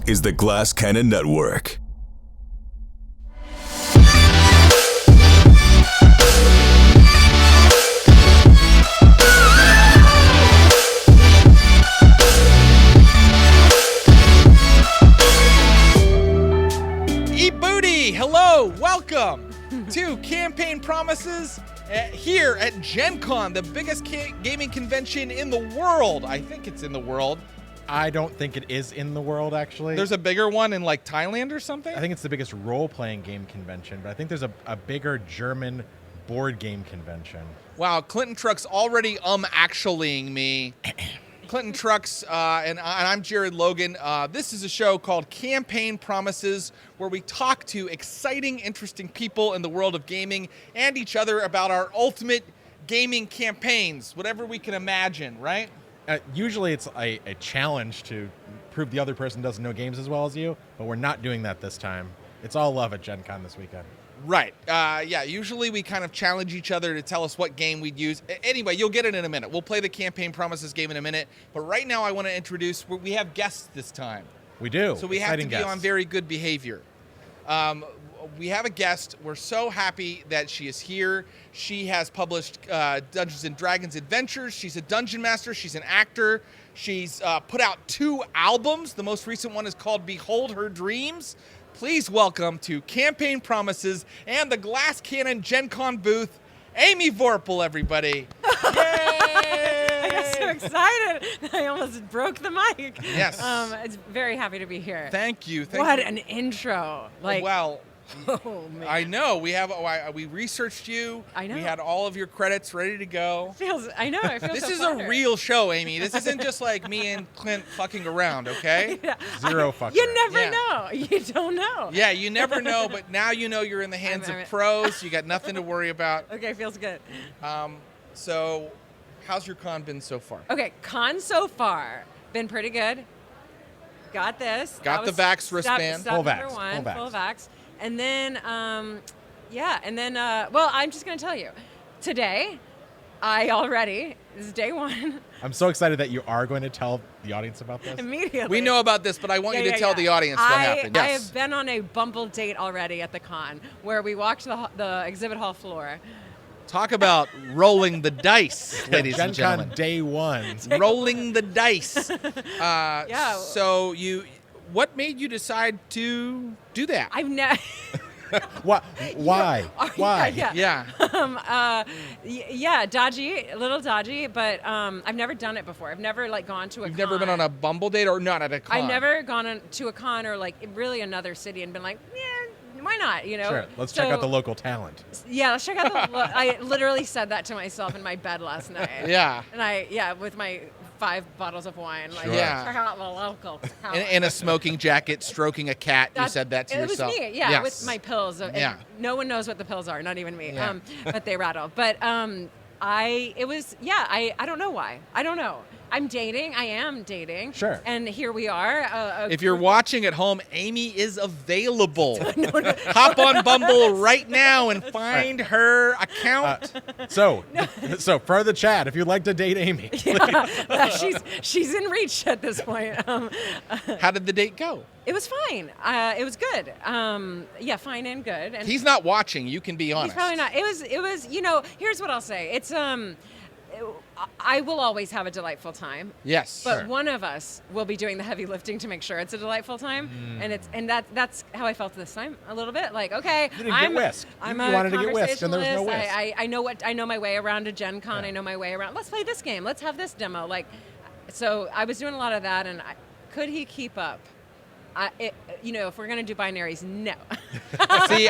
is the Glass Cannon Network. Hello, welcome to Campaign Promises here at Gen Con, the biggest gaming convention in the world. I think it's in the world. I don't think it is in the world, actually. There's a bigger one in like Thailand or something? I think it's the biggest role-playing game convention, but I think there's a bigger German board game convention. Wow, Clinton Truck's already actuallying me. Clinton Trucks, and I'm Jared Logan. This is a show called Campaign Promises, where we talk to exciting, interesting people in the world of gaming and each other about our ultimate gaming campaigns, whatever we can imagine, right? Usually it's a challenge to prove the other person doesn't know games as well as you, but we're not doing that this time. It's all love at Gen Con this weekend. Right. Yeah, usually we kind of challenge each other to tell us what game we'd use. Anyway, you'll get it in a minute. We'll play the Campaign Promises game in a minute. But right now I want to introduce, we have guests this time. We do. So we have to be on very good behavior. We have a guest. We're so happy that she is here. She has published Dungeons & Dragons Adventures. She's a dungeon master. She's an actor. She's put out 2 albums. The most recent one is called Behold Her Dreams. Please welcome to Campaign Promises and the Glass Cannon Gen Con booth, Amy Vorpahl, everybody. Yay! I got so excited. I almost broke the mic. Yes. It's very happy to be here. Thank you. What an intro. Well, oh, man. I know. We researched you. I know. We had all of your credits ready to go. I know. I feel This so is flattered. a real show, Amy. This isn't just like me and Clint fucking around, okay? Yeah. Zero fucking. You never Yeah. know. You don't know. Yeah, you never know, but now you know you're in the hands of pros. You got nothing to worry about. Okay, feels good. So, how's your con been so far? Okay, con so far been pretty good. Got this. Got That the was Vax wristband. Step Full number Vax, one, full Vax. full Vax. And then, well, I'm just going to tell you. Today, this is day 1. I'm so excited that you are going to tell the audience about this. Immediately. We know about this, but I want you to tell the audience what happened. I Yes. have been on a Bumble date already at the con, where we walked the exhibit hall floor. Talk about rolling the dice, ladies Gen and gentlemen. Con day 1. Rolling the dice. Yeah. So what made you decide to do that? I've never. Why? Why? Yeah. Yeah, dodgy, a little dodgy, but I've never done it before. I've never gone to a You've con. never been on a Bumble date or not at a con? I've never gone to a con or really another city and been like, yeah, why not? Sure. Let's check out the local talent. Yeah, let's check out I literally said that to myself in my bed last night. Yeah. And with my 5 bottles of wine. Sure. Yeah. Check out the local talent. In a smoking jacket, stroking a cat. You said that to yourself. It was me, yeah, Yes. with my pills. And Yeah. no one knows what the pills are, not even me. Yeah. But they rattle. But I don't know why. I don't know. I'm dating. I am dating. Sure. And here we are. If you're watching at home, Amy is available. Hop on Bumble right now and find her account. So for the chat, if you'd like to date Amy, she's in reach at this point. How did the date go? It was fine. It was good. Fine and good. And He's not watching. You can be honest. he's probably not. It was. Here's what I'll say. It's I will always have a delightful time. Yes. But one of us will be doing the heavy lifting to make sure it's a delightful time, and that's how I felt this time a little bit. Like, okay, You didn't get whisked. I'm You a wanted to get whisked, and there was no conversationalist. whisk. I know my way around a Gen Con. Yeah. I know my way around. Let's play this game. Let's have this demo. So I was doing a lot of that, and could he keep up? If we're gonna do binaries, no. See,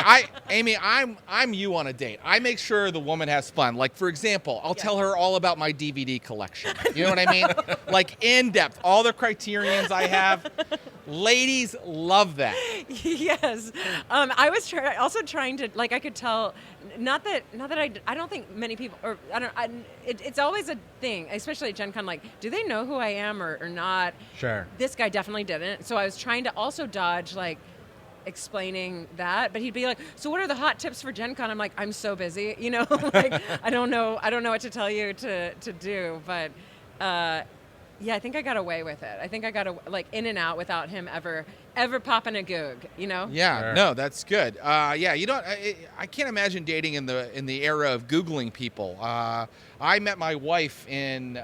Amy, I'm you on a date. I make sure the woman has fun. Like, for example, I'll tell her all about my DVD collection. You know what I mean? Like, in depth, all the criterions I have. Ladies love that. Yes. I was also trying to, I could tell, not that I don't think many people, or it's always a thing, especially at Gen Con, do they know who I am or not? Sure. This guy definitely didn't. So I was trying to also dodge, explaining that, but he'd be like, so what are the hot tips for Gen Con? I'm like, I'm so busy, I don't know what to tell you to do, but yeah, I think I got away with it. I think I got in and out without him ever ever popping a goog, you know? Yeah, Sure. no, that's good. Yeah, you don't. I can't imagine dating in the era of Googling people. I met my wife in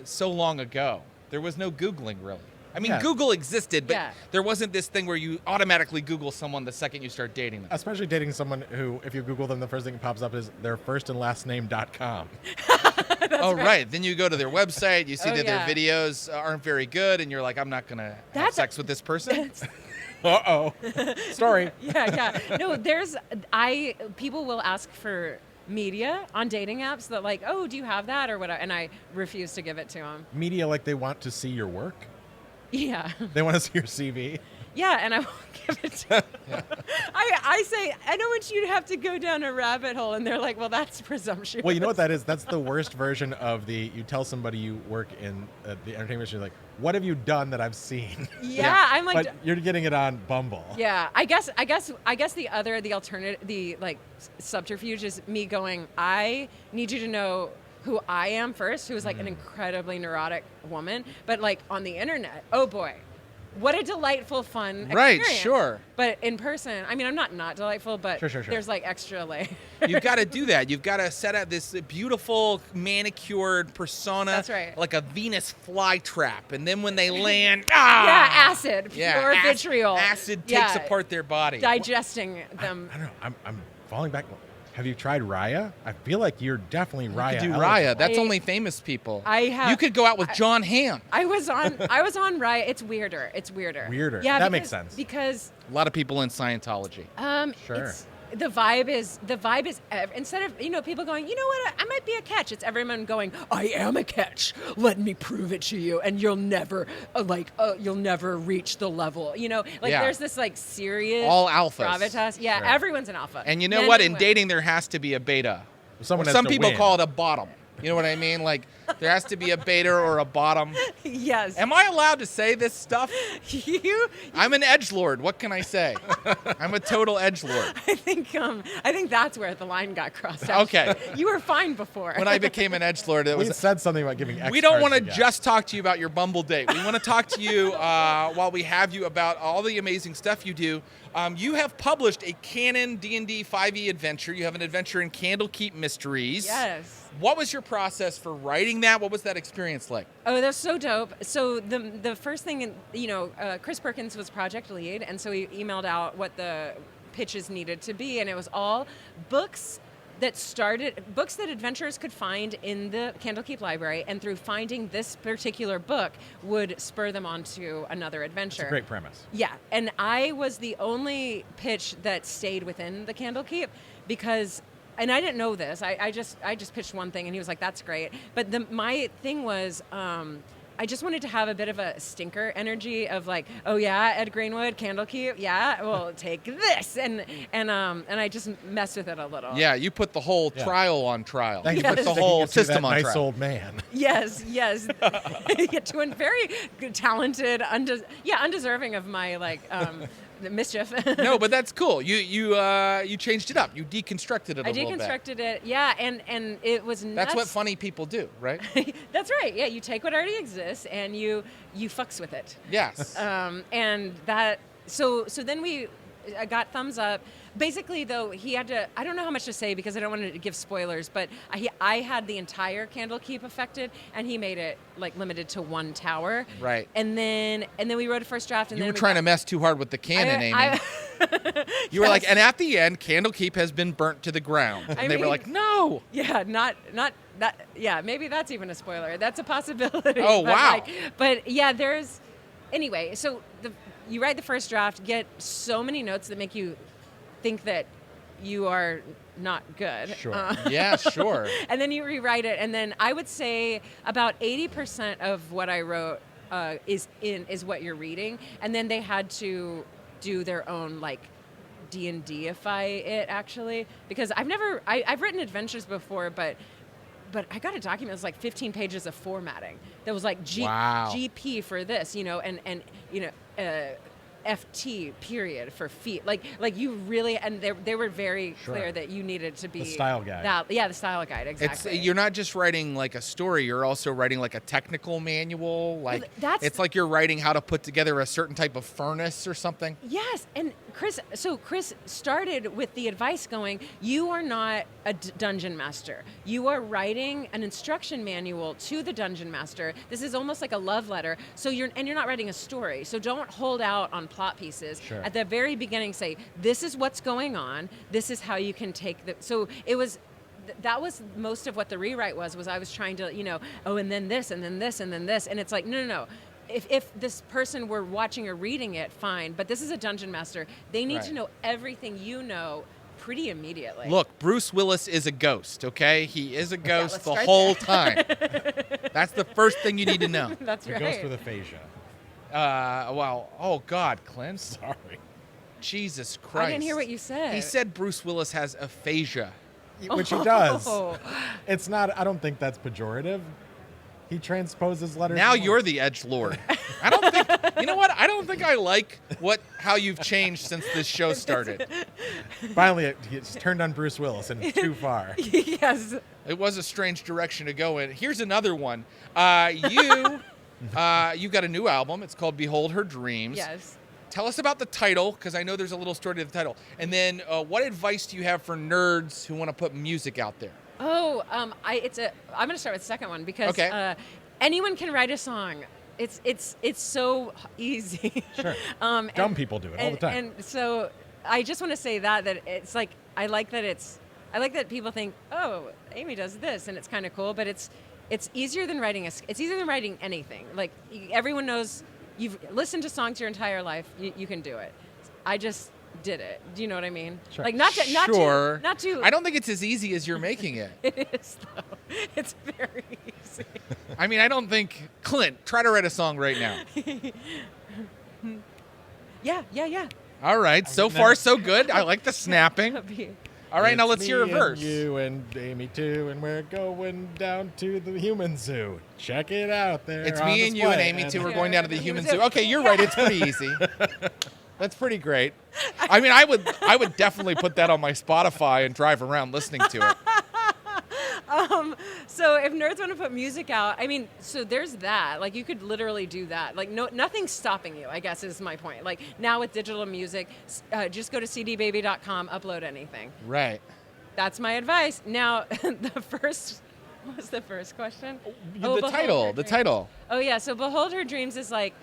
so long ago. There was no Googling really. I mean, Yeah. Google existed, but Yeah. there wasn't this thing where you automatically Google someone the second you start dating them. Especially dating someone who, if you Google them, the first thing that pops up is their first and last name.com. Oh, right. Then you go to their website, you see Oh, that yeah. their videos aren't very good, and you're like, I'm not going to have That's- sex with this person. Uh-oh. Story. Yeah. No, people will ask for media on dating apps that like, oh, do you have that or whatever? And I refuse to give it to them. Media like they want to see your work. Yeah. They want to see your CV. Yeah, and I won't give it to them. I say, I don't want you to have to go down a rabbit hole. And they're like, well, that's presumptuous. Well, you know what that is? That's the worst version of you tell somebody you work in the entertainment industry, like, what have you done that I've seen? Yeah, I'm like, But you're getting it on Bumble. yeah, I guess the alternative, the like subterfuge is me going, I need you to know who I am first, who is like an incredibly neurotic woman, but like on the internet, oh boy, what a delightful, fun Right, experience. sure. But in person, I mean, I'm not delightful, but Sure. there's like extra layer. You've got to do that. You've got to set up this beautiful manicured persona. That's right. Like a Venus flytrap. And then when they land, Yeah, acid, Yeah, pure vitriol. Acid Yeah, takes apart their body. digesting them. I don't know. I'm falling back. Have you tried Raya? I feel like you're definitely Raya. You could do eligible. Raya. That's I- only famous people. I have- You could go out with John Hamm. I was on Riot. It's weirder. Weirder. Yeah, That because- makes sense. Because A lot of people in Scientology. Sure. the vibe is instead of people going, you know what, I might be a catch. It's everyone going, I am a catch. Let me prove it to you, and you'll never reach the level. Yeah. There's this like serious All alphas. gravitas. Yeah, Sure. everyone's an alpha. And you know Men what? and In women. dating, there has to be a beta. Someone Or has some to people win. call it a bottom. You know what I mean? Like, there has to be a beta or a bottom. Yes. Am I allowed to say this stuff? you? I'm an edgelord. What can I say? I'm a total edgelord. I think that's where the line got crossed. Okay. Actually. You were fine before. When I became an edgelord, it We was. said something about giving X We don't cards want to get. just talk to you about your Bumble date. We want to talk to you while we have you about all the amazing stuff you do. You have published a canon D&D 5e adventure. You have an adventure in Candlekeep Mysteries. Yes. What was your process for writing that? What was that experience like? Oh, that's so dope. So the first thing, Chris Perkins was project lead, and so he emailed out what the pitches needed to be, and it was all books that adventurers could find in the Candlekeep library, and through finding this particular book would spur them on to another adventure. It's a great premise. Yeah, and I was the only pitch that stayed within the Candlekeep because, and I didn't know this. I just pitched one thing, and he was like, "That's great." But my thing was, I just wanted to have a bit of a stinker energy of like, "Oh yeah, Ed Greenwood, Candlekeep, yeah, well take this," and I just messed with it a little. Yeah, you put the whole Yeah. trial on trial. Thank You you for put the sticking whole it to system that on nice trial. old man. Yes. Yeah, to a very talented, undeserving of my mischief. No, but that's cool. You changed it up. You deconstructed it a I little bit. deconstructed it, yeah, and it was nuts. That's what funny people do, right? That's right. Yeah, you take what already exists and you fucks with it. Yes. And that so then I got thumbs up. Basically, though, he had to. I don't know how much to say because I don't want to give spoilers. But I had the entire Candlekeep affected, and he made it like limited to one tower. Right. And then we wrote a first draft. And You then were trying to mess too hard with the canon, Amy. You were like, Yes. and at the end, Candlekeep has been burnt to the ground. And I they were mean- like, no. Yeah, not that. Yeah, maybe that's even a spoiler. That's a possibility. Oh, but wow. But yeah, there's. Anyway, so you write the first draft, get so many notes that make you think that you are not good. Sure. Yeah, sure. And then you rewrite it, and then I would say about 80% of what I wrote is what you're reading, and then they had to do their own like D&Dify it actually, because I've written adventures before, but I got a document that was like 15 pages of formatting that was like Wow. GP for this, and FT period for feet. Like you really, and they were very clear that you needed to be the style guide. The style guide, exactly. You're not just writing like a story, you're also writing like a technical manual. Like it's like you're writing how to put together a certain type of furnace or something. Yes, and Chris started with the advice going, you are not a dungeon master. You are writing an instruction manual to the dungeon master. This is almost like a love letter. So you're not writing a story. So don't hold out on plot pieces. Sure. At the very beginning, say, this is what's going on. This is how you can take the. So it was. That was most of what the rewrite was I was trying to, and then this, and then this, and then this. And it's like, no. If this person were watching or reading it, fine. But this is a dungeon master. They need to know everything you know pretty immediately. Look, Bruce Willis is a ghost, okay? He is a ghost the whole time. That's the first thing you need to know. That's right. The ghost with aphasia. Oh, God, Clint. Sorry. Jesus Christ. I didn't hear what you said. He said Bruce Willis has aphasia. Which he does. It's not, I don't think that's pejorative. He transposes letters. Now you're the edgelord. I don't think, you know what? I don't think I like how you've changed since this show started. Finally, it's turned on Bruce Willis and too far. Yes. It was a strange direction to go in. Here's another one. You've got a new album. It's called Behold Her Dreams. Yes. Tell us about the title, because I know there's a little story to the title. And then what advice do you have for nerds who want to put music out there? Oh, I'm going to start with the second one because anyone can write a song. It's so easy. Sure. Dumb people do it all the time. And so I just want to say that it's like I like that people think, oh, Amy does this, and it's kind of cool. But it's easier than writing it's easier than writing anything. Like everyone knows, you've listened to songs your entire life. You can do it. I just did it. Do you know what I mean? Sure. Like not to. I don't think it's as easy as you're making it. It is though. It's very easy. I mean, I don't think Clint. Try to write a song right now. Yeah. All right. So far, so good. I like the snapping. All right, now let's hear a verse. You and Amy too, and we're going down to the human zoo. Check it out there. It's me and you and Amy too. We're going down to the human zoo. Okay, you're right. It's pretty easy. That's pretty great. I mean, I would definitely put that on my Spotify and drive around listening to it. So if nerds want to put music out, I mean, so there's that. Like you could literally do that. Like nothing's stopping you, I guess is my point. Like now with digital music, just go to cdbaby.com, upload anything. Right. That's my advice. Now, what was the first question? The title. Oh yeah, so Behold Her Dreams is like,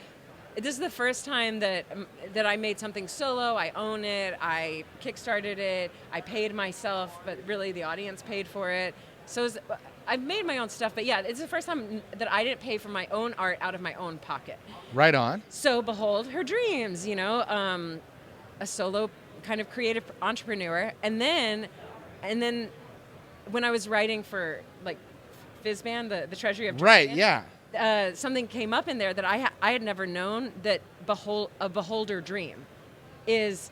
this is the first time that I made something solo. I own it. I kickstarted it. I paid myself, but really the audience paid for it. So I've made my own stuff, but yeah, it's the first time that I didn't pay for my own art out of my own pocket. Right on. So Behold Her Dreams, a solo kind of creative entrepreneur. And then when I was writing for like FizzBand, the Treasury of Japan, right, yeah. Something came up in there that I had never known, that a beholder dream is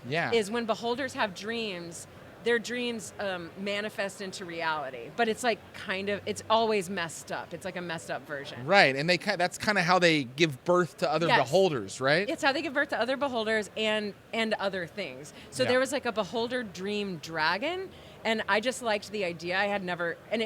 when beholders have dreams, their dreams manifest into reality. But it's like it's always messed up. It's like a messed up version. Right, and that's kind of how they give birth to other beholders, right? It's how they give birth to other beholders and other things. So there was like a beholder dream dragon, and I just liked the idea. I had never, and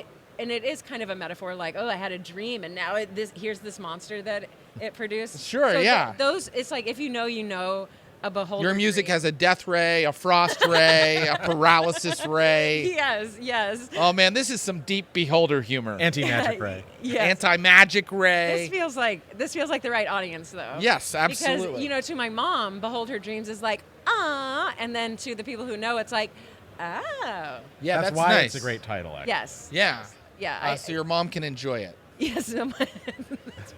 it is kind of a metaphor, like, oh, I had a dream, and now here's this monster that it produced. Sure, so yeah. It's like, if you know, a beholder. Your music dream. has a death ray, a frost ray, a paralysis ray. Yes. Oh man, this is some deep beholder humor. Anti-magic ray. Yes. Anti-magic ray. This feels like the right audience, though. Yes, absolutely. Because, to my mom, Behold Her Dreams is like, ah, and then to the people who know, it's like, oh. Yeah, that's why nice. it's a great title, actually. Yes. Yeah. Yeah. So your mom can enjoy it. Yes.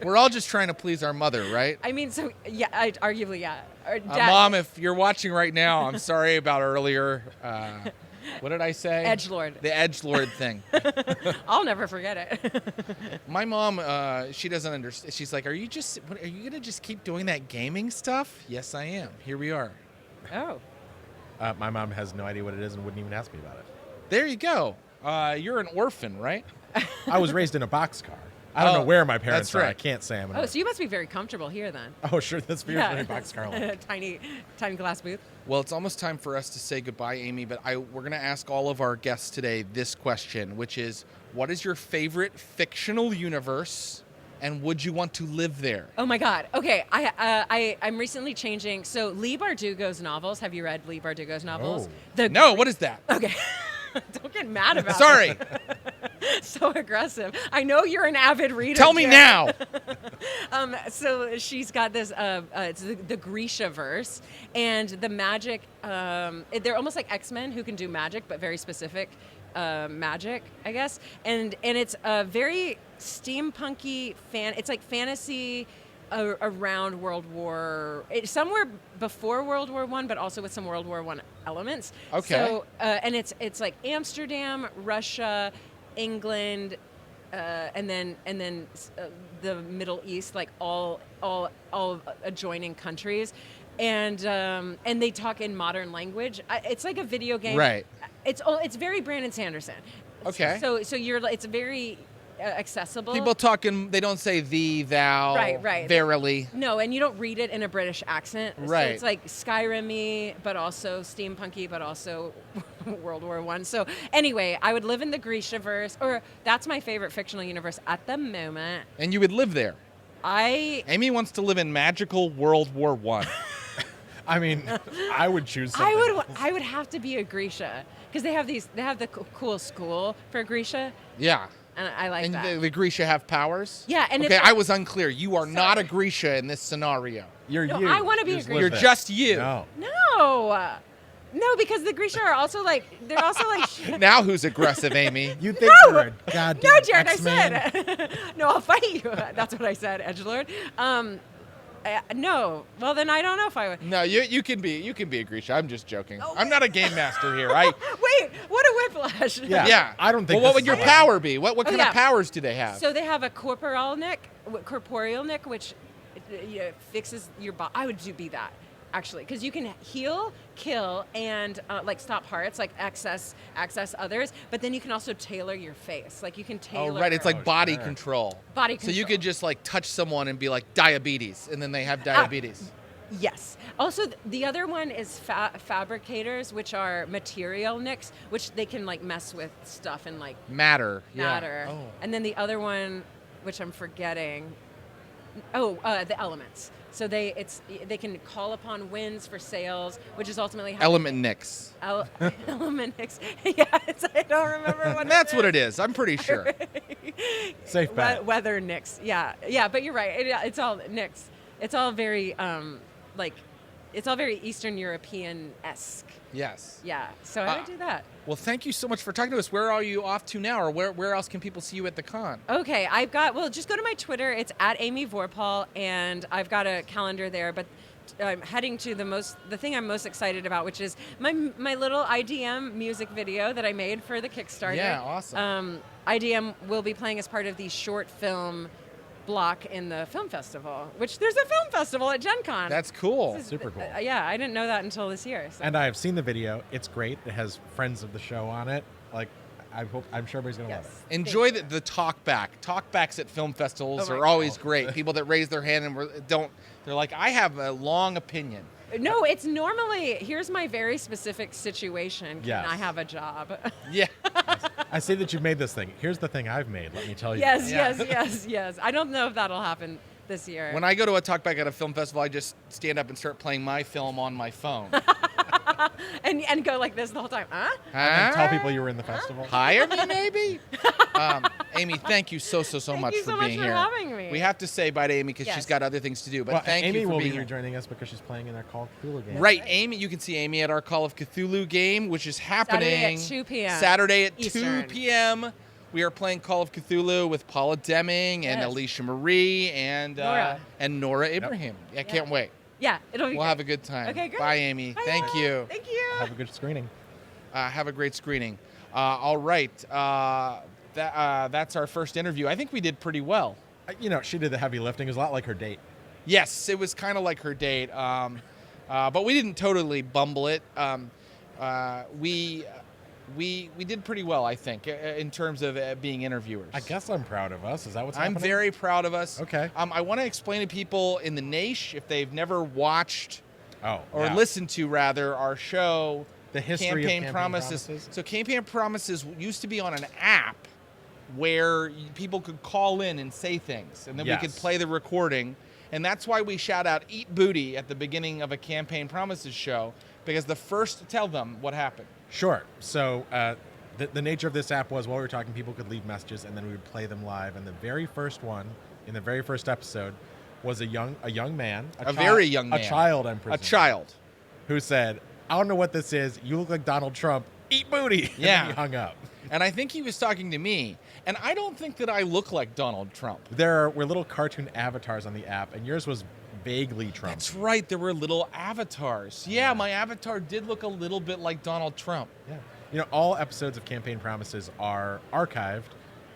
We're all just trying to please our mother, right? I mean, so, yeah, arguably, yeah. Or Mom, if you're watching right now, I'm sorry about earlier. What did I say? Edgelord. The edgelord thing. I'll never forget it. My mom, she doesn't understand. She's like, are you going to just keep doing that gaming stuff? Yes, I am. Here we are. Oh. My mom has no idea what it is and wouldn't even ask me about it. There you go. You're an orphan, right? I was raised in a boxcar. I don't know where my parents that's are. right. I can't say I'm. Oh, so you must be very comfortable here then. Oh, sure. That's very boxcar like. tiny glass booth. Well, it's almost time for us to say goodbye, Amy, but we're going to ask all of our guests today this question, which is, what is your favorite fictional universe, and would you want to live there? Oh my God. Okay, I'm recently changing. So Lee Bardugo's novels. Have you read Lee Bardugo's novels? Oh. No, what is that? Okay. Don't get mad about Sorry. it. So aggressive. I know you're an avid reader. Tell me Jared. now. So she's got this, it's the Grisha-verse, and the magic, they're almost like X-Men who can do magic, but very specific magic, I guess. And it's a very steampunky it's like fantasy around World War, somewhere before World War I, but also with some World War I elements. Okay. So, and it's like Amsterdam, Russia, England, and then the Middle East, like all adjoining countries, and they talk in modern language. It's like a video game. Right. It's very Brandon Sanderson. Okay. So it's very accessible. People talking, they don't say thee, thou, right. verily. No, and you don't read it in a British accent. Right. So it's like Skyrim-y, but also steampunky, but also World War I. So anyway, I would live in the Grisha-verse, or that's my favorite fictional universe at the moment. And you would live there. Amy wants to live in magical World War I. I mean, I would choose something. I would have to be a Grisha, because they have the cool school for Grisha. Yeah. And I like that. And the Grisha have powers? Yeah, and okay, I was unclear. You are not a Grisha in this scenario. You're No, you. I wanna be a just Grisha. live You're there. just you. No, because the Grisha are also like Now who's aggressive, Amy? You think you're a goddamn No, Jared, X-Man? I said. No, I'll fight you. That's what I said, edgelord. No. Well, then I don't know if I would. No, you can be a Grisha. I'm just joking. Oh, I'm not a game master here. Wait, what a whiplash. Yeah. Yeah. I don't think Well, what this would is your allowed. power be? What kind of powers do they have? So they have a corporeal nick, which fixes your body. I would be that, actually, because you can heal, kill, and like stop hearts, like access others. But then you can also tailor your face. Like you can tailor. Oh, right. It's like body sure. control. Body So you control. could just like touch someone and be like diabetes, and then they have diabetes. Yes. Also, the other one is fabricators, which are material nicks, which they can like mess with stuff and like Matter. matter. Yeah. Oh. And then the other one, which I'm forgetting. The elements. So they can call upon winds for sails, which is ultimately how Element Nix. element nicks. Yeah, I don't remember what. That's what it is. I'm pretty sure. Safe bet. Weather nicks. Yeah, but you're right. It's all nicks. It's all very it's all very Eastern European-esque. Yes. Yeah, so I would do that. Well, thank you so much for talking to us. Where are you off to now, or where else can people see you at the con? Okay, just go to my Twitter. It's at Amy Vorpahl, and I've got a calendar there, but I'm heading to the thing I'm most excited about, which is my little IDM music video that I made for the Kickstarter. Yeah, awesome. IDM will be playing as part of the short film block in the film festival, which there's a film festival at Gen Con. That's cool. Super cool. Yeah, I didn't know that until this year. So. And I have seen the video. It's great. It has friends of the show on it. Like, I'm sure everybody's gonna love it. Enjoy the talk back. Talkbacks at film festivals Oh my are always great. People that raise their hand and they're like, I have a long opinion. No, it's normally, here's my very specific situation. Can Yes. I have a job? Yeah. I see that you've made this thing. Here's the thing I've made. Let me tell you. Yes. I don't know if that'll happen this year. When I go to a talkback at a film festival, I just stand up and start playing my film on my phone. and go like this the whole time. Huh? And tell people you were in the festival. Hire me, maybe? Amy, thank you so much you for so much being for here. having me. We have to say bye to Amy because Yes. she's got other things to do. But Well, thank Amy you for will being be here. rejoining us because she's playing in our Call of Cthulhu game. Right, Amy, you can see Amy at our Call of Cthulhu game, which is happening Saturday at 2 p.m. Saturday at Eastern. 2 p.m. We are playing Call of Cthulhu with Paula Deming and Yes. Alicia Marie and Nora Ibrahim. I can't wait. Yeah, it'll be We'll great. have a good time. Okay, great. Bye, Amy. Bye, Thank Laura. you. Thank you. Have a good screening. Have a great screening. All right. That's our first interview. I think we did pretty well. She did the heavy lifting. It was a lot like her date. Yes, it was kind of like her date, but we didn't totally bumble it. We we did pretty well, I think, in terms of being interviewers. I guess I'm proud of us. Is that what's I'm happening? very proud of us. Okay. I want to explain to people in the niche, if they've never watched or yeah. listened to, rather, our show, The history of Campaign Promises. So Campaign Promises used to be on an app where people could call in and say things, and then we could play the recording. And that's why we shout out Eat Booty at the beginning of a Campaign Promises show, because tell them what happened. Sure. So the nature of this app was, while we were talking, people could leave messages, and then we would play them live. And the very first one, in the very first episode, was a young man. Very young man. A child, I'm presuming. A child. Who said, I don't know what this is. You look like Donald Trump. Eat booty. And Yeah. then he hung up. And I think he was talking to me. And I don't think that I look like Donald Trump. There were little cartoon avatars on the app, and yours was vaguely Trump. That's right. There were little avatars. Yeah, my avatar did look a little bit like Donald Trump. Yeah. You know, all episodes of Campaign Promises are archived.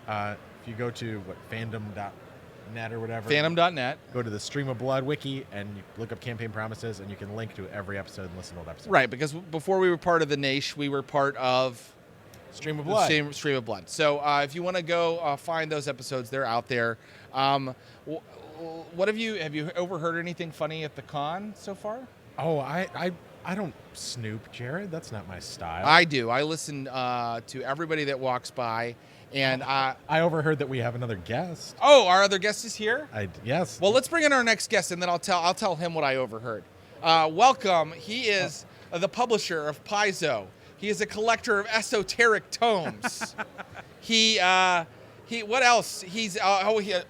If you go to, fandom.net or whatever. Phantom.net. Go to the Stream of Blood wiki, and you look up Campaign Promises, and you can link to every episode and listen to old episodes. Right, because before we were part of the Niche, we were part of Stream of Blood. Stream of Blood. So if you want to go find those episodes, they're out there. What have you overheard anything funny at the con so far? Oh, I don't snoop, Jared. That's not my style. I do. I listen to everybody that walks by, and I overheard that we have another guest. our other guest is here. Yes. Well, let's bring in our next guest, and then I'll tell him what I overheard. Welcome. He is the publisher of Paizo. He is a collector of esoteric tomes. What else? He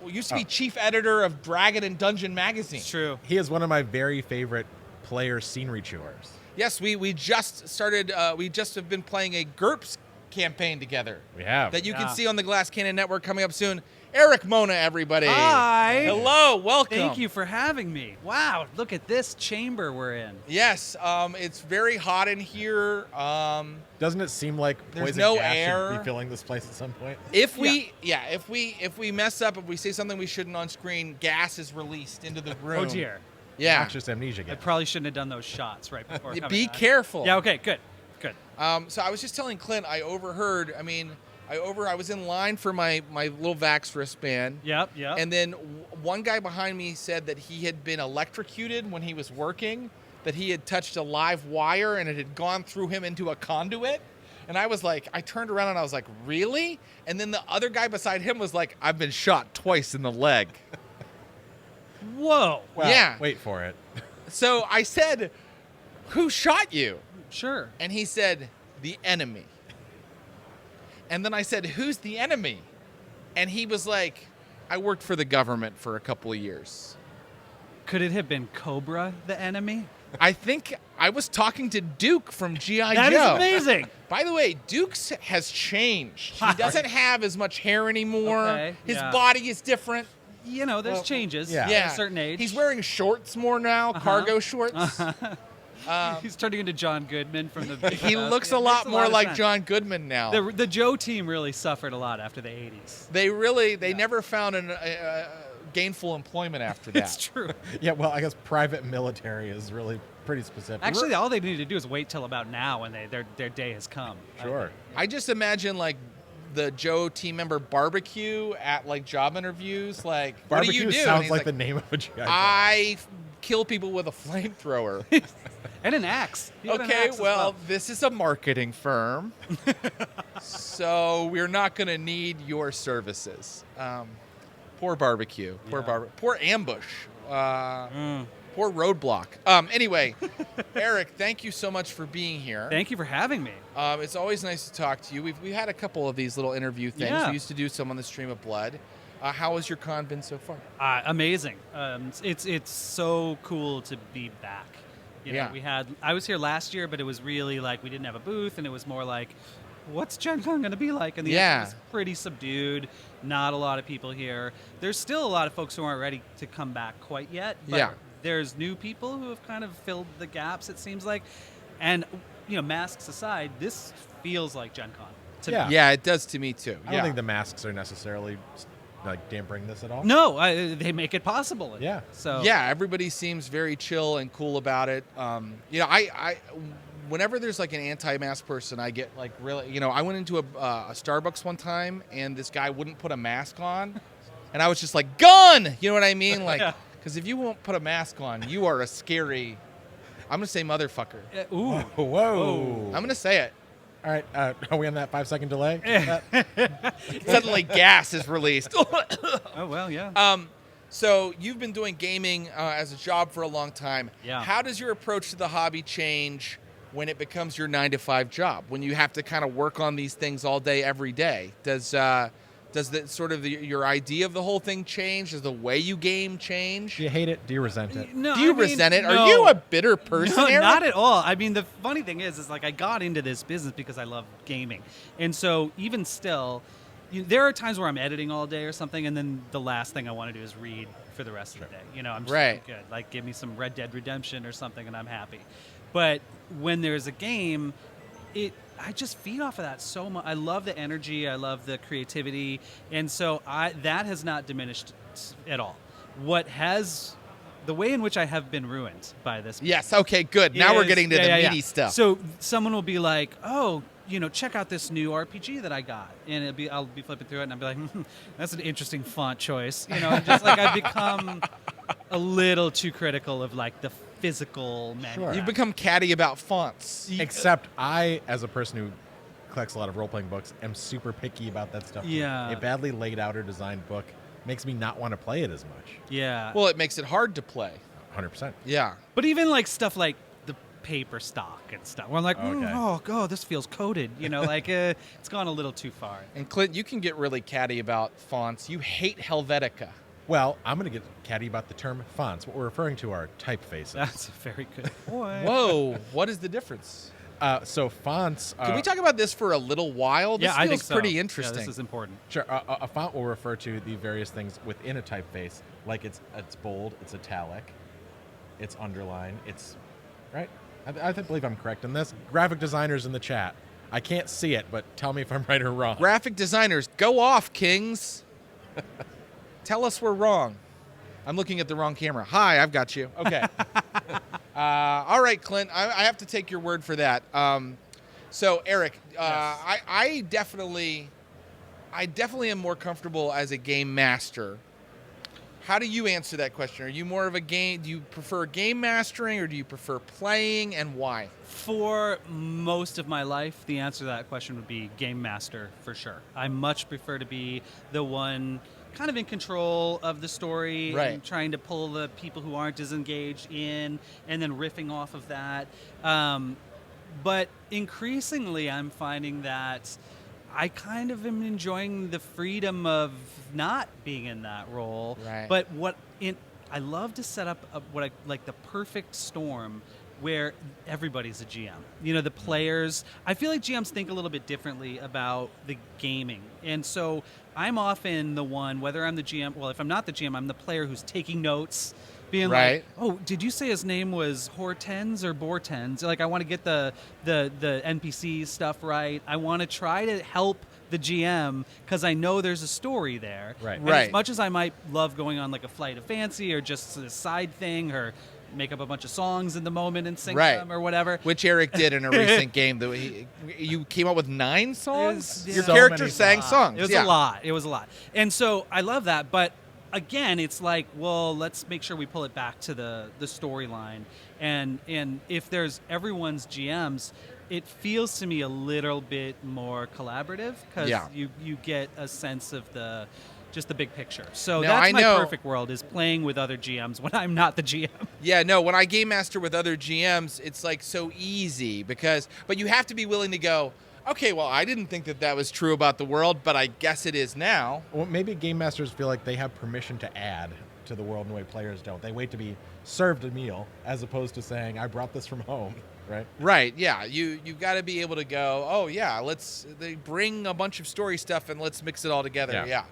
used to be chief editor of Dragon and Dungeon magazine. It's true. He is one of my very favorite player scenery chewers. Yes, we just started. We just have been playing a GURPS campaign together. We have. That you can see on the Glass Cannon Network coming up soon. Erik Mona, everybody. Hi. Hello. Welcome. Thank you for having me. Wow, look at this chamber we're in. Yes, it's very hot in here. Doesn't it seem like There's poison no gas air. should be filling this place at some point? If we mess up, if we say something we shouldn't on screen, gas is released into the room. Oh dear. Yeah. Noxious amnesia. I Gas. probably shouldn't have done those shots right before coming Be on. careful. Yeah, okay, good. So I was just telling Clint, I overheard. I was in line for my little Vax wristband. Yep. And then one guy behind me said that he had been electrocuted when he was working, that he had touched a live wire and it had gone through him into a conduit. And I was like, I turned around and I was like, really? And then the other guy beside him was like, I've been shot twice in the leg. Whoa. Well, Yeah. Wait for it. So I said, who shot you? Sure. And he said, the enemy. And then I said, who's the enemy? And he was like, I worked for the government for a couple of years. Could it have been Cobra, the enemy? I think I was talking to Duke from G.I. That Joe. is amazing. By the way, Duke's has changed. He doesn't have as much hair anymore. Okay, His yeah. body is different. You know, there's changes yeah. at a certain age. He's wearing shorts more now, cargo shorts. He's turning into John Goodman from the Big He Lebowski. looks a It lot makes more of like sense. John Goodman now. The Joe team really suffered a lot after the 80s. They never found gainful employment after that. It's true. Yeah, well, I guess private military is really pretty specific. Actually, all they need to do is wait till about now when their day has come. Sure. I just imagine like the Joe team member barbecue at like job interviews. Like, what do Barbecue you do? And sounds he's like the name of a GI Joe. I kill people with a flamethrower. And an axe. He had an Okay, axe as well, this is a marketing firm, so we're not going to need your services. Poor barbecue. Poor ambush. Poor roadblock. Anyway, Erik, thank you so much for being here. Thank you for having me. It's always nice to talk to you. We've had a couple of these little interview things. Yeah. We used to do some on the Stream of Blood. How has your con been so far? Amazing. It's so cool to be back. You know, Yeah. I was here last year, but it was really like we didn't have a booth, and it was more like, what's Gen Con going to be like? And the answer was pretty subdued. Not a lot of people here. There's still a lot of folks who aren't ready to come back quite yet. But Yeah. there's new people who have kind of filled the gaps, it seems like. And, you know, masks aside, this feels like Gen Con to Yeah. me. Yeah, it does to me too. I don't think the masks are necessarily like dampering this at all. No, they make it possible. Yeah. So Yeah, everybody seems very chill and cool about it. You know, whenever there's like an anti-mask person, I get like really, I went into a Starbucks one time and this guy wouldn't put a mask on, and I was just like, gun! You know what I mean? Like, because if you won't put a mask on, you are a scary. I'm gonna say motherfucker. Ooh. Whoa. I'm gonna say it. All right, are we on that 5-second delay? Suddenly, gas is released. Oh well, yeah. So you've been doing gaming as a job for a long time. Yeah. How does your approach to the hobby change when it becomes your 9-to-5 job? When you have to kind of work on these things all day, every day? Does the sort of your idea of the whole thing change? Does the way you game change? Do you hate it? Do you resent it? No, Do you I mean, resent it? no. Are you a bitter person, No, Erik? not at all. I mean, the funny thing is like I got into this business because I love gaming, and so even still, there are times where I'm editing all day or something, and then the last thing I want to do is read for the rest of the day. I'm just Right. good. Like, give me some Red Dead Redemption or something, and I'm happy. But when there's a game, I just feed off of that so much. I love the energy. I love the creativity, and so that has not diminished at all. The way in which I have been ruined by this. Yes. Okay. Good. Now we're getting to the meaty stuff. So someone will be like, "Oh, check out this new RPG that I got," and I'll be flipping through it, and I'll be like, "That's an interesting font choice." And just like I've become a little too critical of like the physical manufacturing. Sure. You've become catty about fonts. Except I, as a person who collects a lot of role-playing books, am super picky about that stuff. Yeah. A badly laid out or designed book makes me not want to play it as much. Yeah. Well, it makes it hard to play. 100%. Yeah. But even like stuff like the paper stock and stuff, where I'm like, Okay. oh god, this feels coded. Like it's gone a little too far. And Clint, you can get really catty about fonts. You hate Helvetica. Well, I'm going to get catty about the term fonts. What we're referring to are typefaces. That's a very good point. Whoa, what is the difference? So fonts... Can we talk about this for a little while? This Yeah, I feels think so. pretty Yeah, interesting. this is important. Sure. A font will refer to the various things within a typeface, like it's bold, it's italic, it's underline, it's... Right? I believe I'm correct in this. Graphic designers in the chat. I can't see it, but tell me if I'm right or wrong. Graphic designers, go off, kings. Tell us we're wrong. I'm looking at the wrong camera. Hi, I've got you. Okay. All right, Clint, I have to take your word for that. So, Erik, Yes. I definitely am more comfortable as a game master. How do you answer that question? Are you more of a game? Do you prefer game mastering or do you prefer playing, and why? For most of my life, the answer to that question would be game master for sure. I much prefer to be the one kind of in control of the story Right. and trying to pull the people who aren't as engaged in and then riffing off of that. But increasingly, I'm finding that I kind of am enjoying the freedom of not being in that role. Right. But I love to set up the perfect storm where everybody's a GM. The players, I feel like GMs think a little bit differently about the gaming. And so I'm often the one, whether I'm the GM, well, if I'm not the GM, I'm the player who's taking notes, being Right. like, oh, did you say his name was Hortense or Bortense? Like, I want to get the NPC stuff right. I want to try to help the GM because I know there's a story there. Right. And Right. as much as I might love going on like a flight of fancy or just a side thing or make up a bunch of songs in the moment and sing Right. them or whatever. Which Erik did in a recent game. You came up with 9 songs? It was- Your so character many sang songs. songs. It was yeah. a lot. It was a lot. And so I love that. But again, it's like, well, let's make sure we pull it back to the storyline. And if there's everyone's GMs, it feels to me a little bit more collaborative because Yeah. you get a sense of just the big picture. So Now, that's I my know- perfect world is playing with other GMs when I'm not the GM. Yeah, no, when I game master with other GMs, it's like so easy but you have to be willing to go, okay, well, I didn't think that was true about the world, but I guess it is now. Well, maybe game masters feel like they have permission to add to the world in a way players don't. They wait to be served a meal as opposed to saying, I brought this from home, right? Right, yeah. You got to be able to go, oh, yeah, they bring a bunch of story stuff and let's mix it all together. Yeah.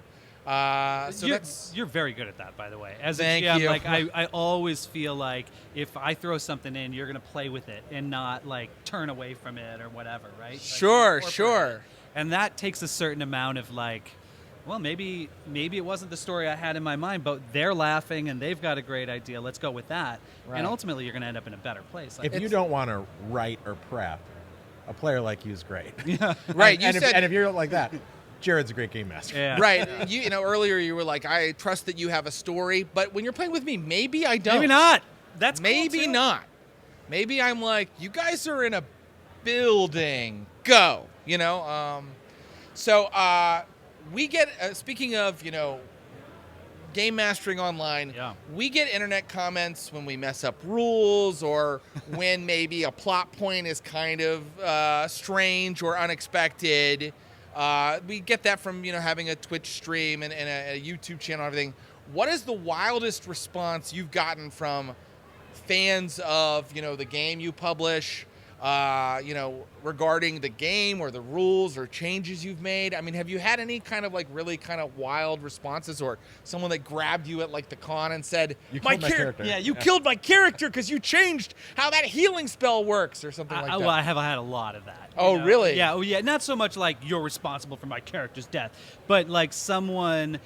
So You're very good at that, by the way. As Thank a GM, you. like I always feel like if I throw something in, you're gonna play with it and not like turn away from it or whatever, right? Like, Sure, incorporate sure. it. And that takes a certain amount of like well, maybe it wasn't the story I had in my mind, but they're laughing and they've got a great idea. Let's go with that. Right. And ultimately, you're going to end up in a better place. If you don't want to write or prep, a player like you is great. Yeah. Right. And if you're like that, Jared's a great game master. Yeah. Right. You know, earlier you were like, I trust that you have a story, but when you're playing with me, maybe I don't. Maybe not. That's cool, maybe too. not. Maybe I'm like, you guys are in a building. Go. You know. So we get speaking of, you know, game mastering online. Yeah. We get internet comments when we mess up rules or when maybe a plot point is kind of strange or unexpected. We get that from, you know, having a Twitch stream and a YouTube channel and everything. What is the wildest response you've gotten from fans of, you know, the game you publish, you know, regarding the game or the rules or changes you've made? I mean, have you had any kind of like really kind of wild responses or someone that grabbed you at like the con and said, You killed my character. Yeah, you killed my character because you changed how that healing spell works or something like that? Well, I have had a lot of that. Oh, really? Yeah. Oh, yeah. Not so much like you're responsible for my character's death, but like someone,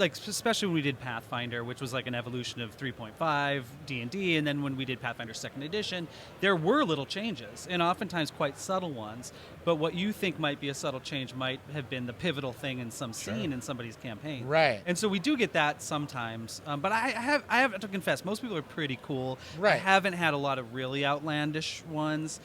like especially when we did Pathfinder, which was like an evolution of 3.5 D&D, and then when we did Pathfinder 2nd Edition, there were little changes, and oftentimes quite subtle ones. But what you think might be a subtle change might have been the pivotal thing in some scene in somebody's campaign. Right. And so we do get that sometimes. But I have to confess, most people are pretty cool. Right. I haven't had a lot of really outlandish ones.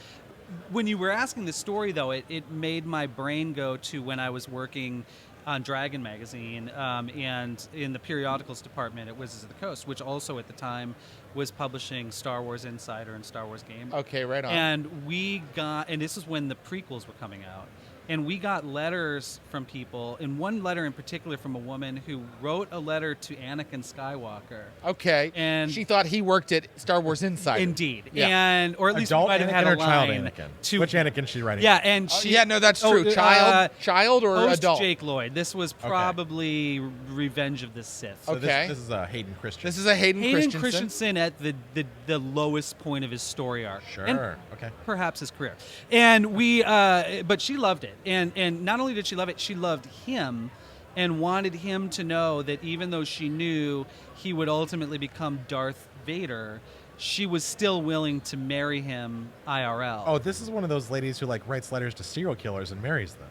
When you were asking the story, though, it made my brain go to when I was working on Dragon Magazine and in the periodicals department at Wizards of the Coast, which also at the time was publishing Star Wars Insider and Star Wars Game. Okay, right on. And we got, and this is when the prequels were coming out, and we got letters from people, and one letter in particular from a woman who wrote a letter to Anakin Skywalker. Okay. And she thought he worked at Star Wars Insider. Indeed. Yeah. And or at least we Adult might have Anakin had or a child line Anakin? to Which Anakin is she writing? Yeah, and she Yeah, no, that's true. Child or post adult? Jake Lloyd. This was probably Revenge of the Sith. So Okay. This is Hayden Christensen. This is a Hayden Christensen at the lowest point of his story arc. Sure. And Okay. perhaps his career. And we, but she loved it. And not only did she love it, she loved him and wanted him to know that even though she knew he would ultimately become Darth Vader, she was still willing to marry him IRL. Oh, this is one of those ladies who like writes letters to serial killers and marries them.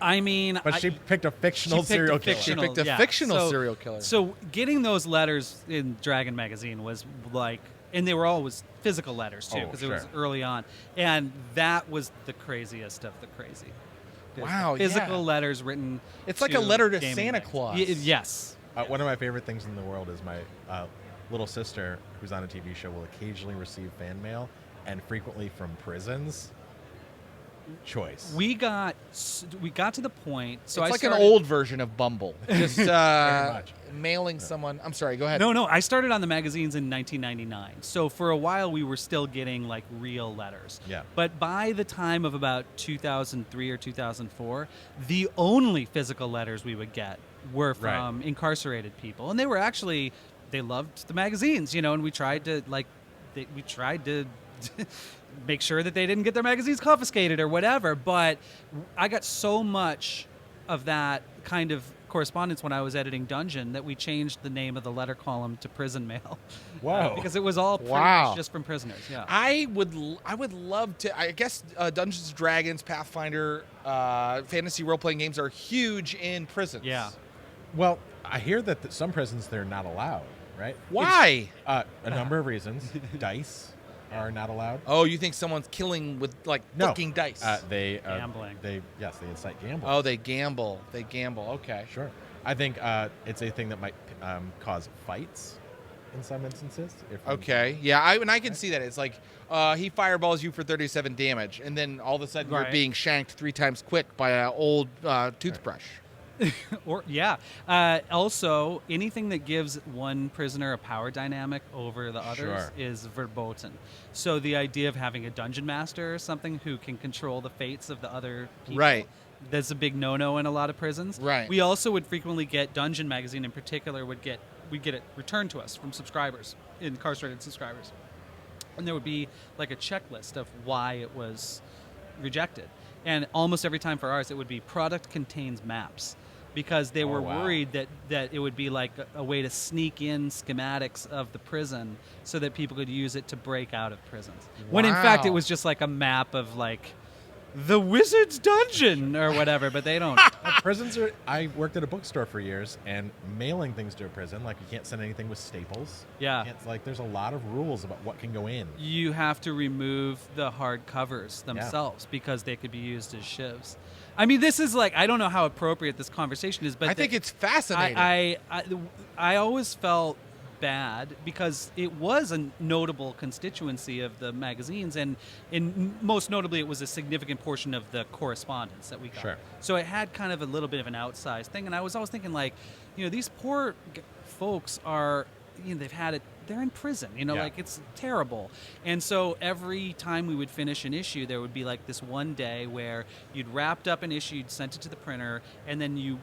I mean, But she picked a fictional serial killer. She picked a fictional serial killer. So getting those letters in Dragon Magazine was like, and they were always physical letters too, because it was early on, and that was the craziest of the crazy. Wow, Physical letters written. It's like a letter to gaming Santa mags. Claus. Yes. One of my favorite things in the world is my little sister, who's on a TV show, will occasionally receive fan mail, and frequently from prisons. Choice. We got to the point. So it's I like started, an old version of Bumble. Just much. mailing someone. I'm sorry, go ahead. No. I started on the magazines in 1999. So for a while, we were still getting like real letters. Yeah. But by the time of about 2003 or 2004, the only physical letters we would get were from incarcerated people, and they were actually they loved the magazines, and we tried to make sure that they didn't get their magazines confiscated or whatever. But I got so much of that kind of correspondence when I was editing Dungeon that we changed the name of the letter column to Prison Mail. Wow. Because it was all pretty much just from prisoners. Yeah. I would love to. I guess Dungeons and Dragons, Pathfinder, fantasy role playing games are huge in prisons. Yeah. Well, I hear that some prisons they're not allowed, right? Why? A number of reasons. Dice are not allowed. Oh, you think someone's killing with like fucking dice? They Gambling. They incite gambling. Oh, they gamble. They gamble. Okay. Sure. I think it's a thing that might cause fights in some instances. Okay. Yeah, I can see that. It's like he fireballs you for 37 damage, and then all of a sudden you're being shanked 3 times quick by an old toothbrush. Or also anything that gives one prisoner a power dynamic over the others is verboten. So the idea of having a dungeon master or something who can control the fates of the other people, that's a big no-no in a lot of prisons. Right. We also would frequently get Dungeon Magazine in particular we'd get it returned to us from subscribers, incarcerated subscribers, and there would be like a checklist of why it was rejected. And almost every time for ours, it would be product contains maps. because they were wow. worried that it would be like a way to sneak in schematics of the prison so that people could use it to break out of prisons. When in fact it Wow. was just like a map of like the wizard's dungeon or whatever, but they don't. Prisons are. I worked at a bookstore for years, and mailing things to a prison, like you can't send anything with staples. Yeah. It's like there's a lot of rules about what can go in. You have to remove the hard covers themselves because they could be used as shivs. I mean, this is like, I don't know how appropriate this conversation is, but I think it's fascinating. I always felt bad because it was a notable constituency of the magazines, and most notably it was a significant portion of the correspondence that we got. Sure. So it had kind of a little bit of an outsized thing, and I was always thinking like, these poor folks are, they're in prison, Yeah. like it's terrible. And so every time we would finish an issue, there would be like this one day where you'd wrapped up an issue, you'd sent it to the printer, and then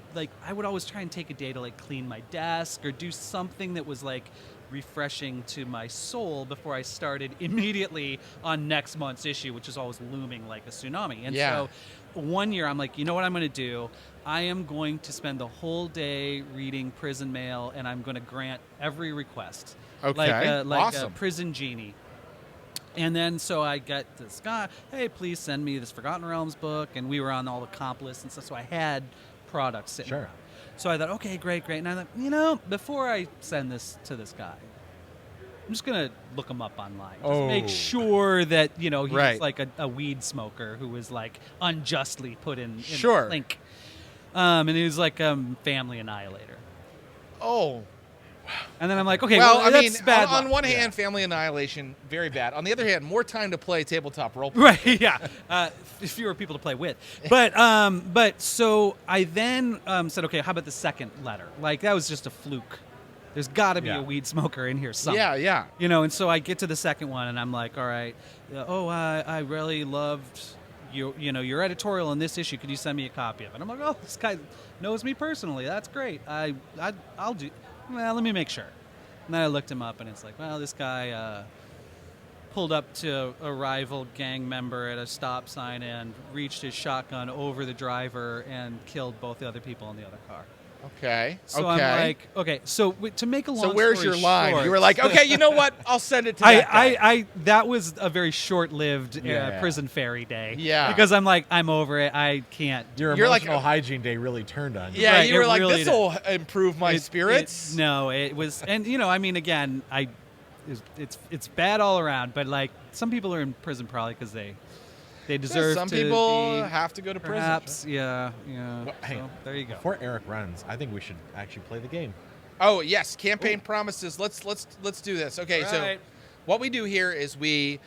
I would always try and take a day to like clean my desk or do something that was like refreshing to my soul before I started immediately on next month's issue, which is always looming like a tsunami. And Yeah. so one year I'm like, you know what I'm going to do? I am going to spend the whole day reading prison mail, and I'm going to grant every request. Okay. Like Awesome. a prison genie. And then so I got this guy, hey, please send me this Forgotten Realms book. And we were on all the comp lists and stuff, so I had products sitting Sure. around. So I thought, okay, great. And I thought, before I send this to this guy, I'm just going to look him up online. Just make sure that, he's Right. like a weed smoker who was like unjustly put in Sure. the link. And he was like family annihilator. Oh. And then I'm like, okay, Well, I mean, that's bad on luck. one hand, family annihilation, very bad. On the other hand, more time to play tabletop role. Right, yeah. Fewer people to play with. But so I then said, okay, how about the second letter? Like, that was just a fluke. There's got to be a weed smoker in here somewhere. Yeah. And so I get to the second one, and I'm like, all right, I really loved your editorial in this issue. Could you send me a copy of it? I'm like, oh, this guy knows me personally. That's great. I'll do. Well, let me make sure. And then I looked him up, and it's like, well, this guy pulled up to a rival gang member at a stop sign and reached his shotgun over the driver and killed both the other people in the other car. Okay. So okay. I'm like, okay, so to make a long So where's story your line? short- You were like, okay, you know what? I'll send it to that guy. I that was a very short-lived Yeah. prison fairy day. Yeah. Because I'm like, I'm over it. I can't. Your You're like- emotional hygiene day really turned on you. Yeah, Right, you were it like, really this will improve my spirits. No, it was, and I mean, again, it's bad all around. But like, some people are in prison probably because they deserve. Some to people be, have to go to prison. perhaps, yeah. Well, hey, So there you go. Before Eric runs, I think we should actually play the game. Oh yes, campaign promises. Let's do this. Okay, so Right. what we do here is we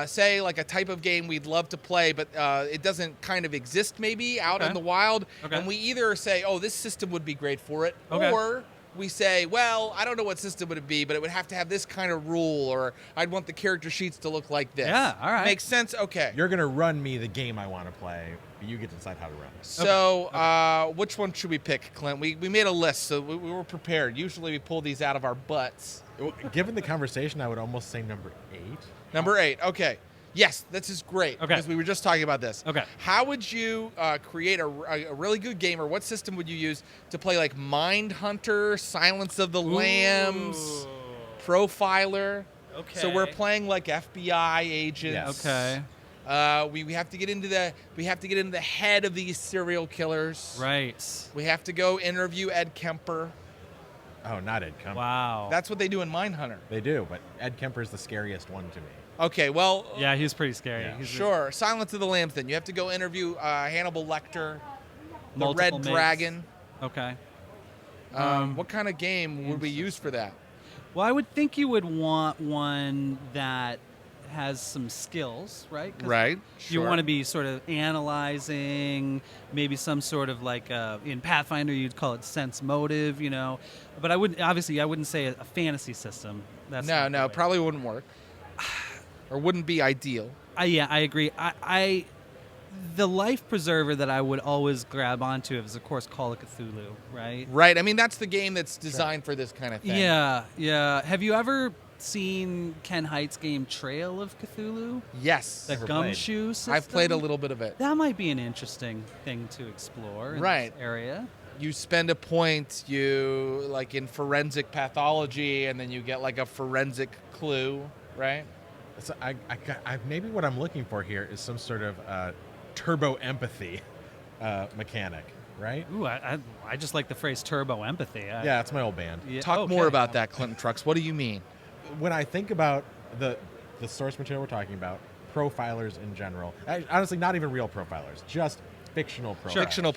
say like a type of game we'd love to play, but it doesn't kind of exist maybe out in Okay. the wild, Okay. and we either say, oh, this system would be great for it, Okay. or we say, well, I don't know what system would it be, but it would have to have this kind of rule, or I'd want the character sheets to look like this. Yeah, all right. Makes sense? Okay. You're going to run me the game I want to play, but you get to decide how to run it. So which one should we pick, Clint? We made a list, so we were prepared. Usually we pull these out of our butts. Given the conversation, I would almost say number 8. Number 8. Okay. Yes, this is great. Okay. Because we were just talking about this. Okay. How would you create a really good game, or what system would you use to play like Mindhunter, Silence of the Lambs, Profiler? Okay. So we're playing like FBI agents. Yes. Okay. We have to get into the head of these serial killers. Right. We have to go interview Ed Kemper. Oh, not Ed Kemper. Wow. That's what they do in Mindhunter. They do, but Ed Kemper is the scariest one to me. Okay, well, Yeah, he's pretty scary. Yeah. He's sure. Silence of the Lambs. Then you have to go interview Hannibal Lecter, the Multiple Red mates. Dragon. Okay. What kind of game would we use for that? Well, I would think you would want one that has some skills, right? 'Cause You want to be sort of analyzing, maybe some sort of like in Pathfinder you'd call it sense motive, But I wouldn't say a fantasy system. That's not the no, way. probably wouldn't work, or wouldn't be ideal. Yeah, I agree. The life preserver that I would always grab onto is, of course, Call of Cthulhu, right? Right. I mean, that's the game that's designed for this kind of thing. Yeah. Have you ever seen Ken Height's game Trail of Cthulhu? Yes. The Never played. gumshoe system? I've played a little bit of it. That might be an interesting thing to explore in Right. this area. you spend a point, you like in forensic pathology, and then you get like a forensic clue, right? So I maybe what I'm looking for here is some sort of turbo empathy mechanic, right? Ooh, I just like the phrase turbo empathy. Yeah, it's my old band. Yeah, Talk okay. more about that, Clinton Trucks. What do you mean? When I think about the source material we're talking about, profilers in general, honestly, not even real profilers, just fictional profilers. Fictional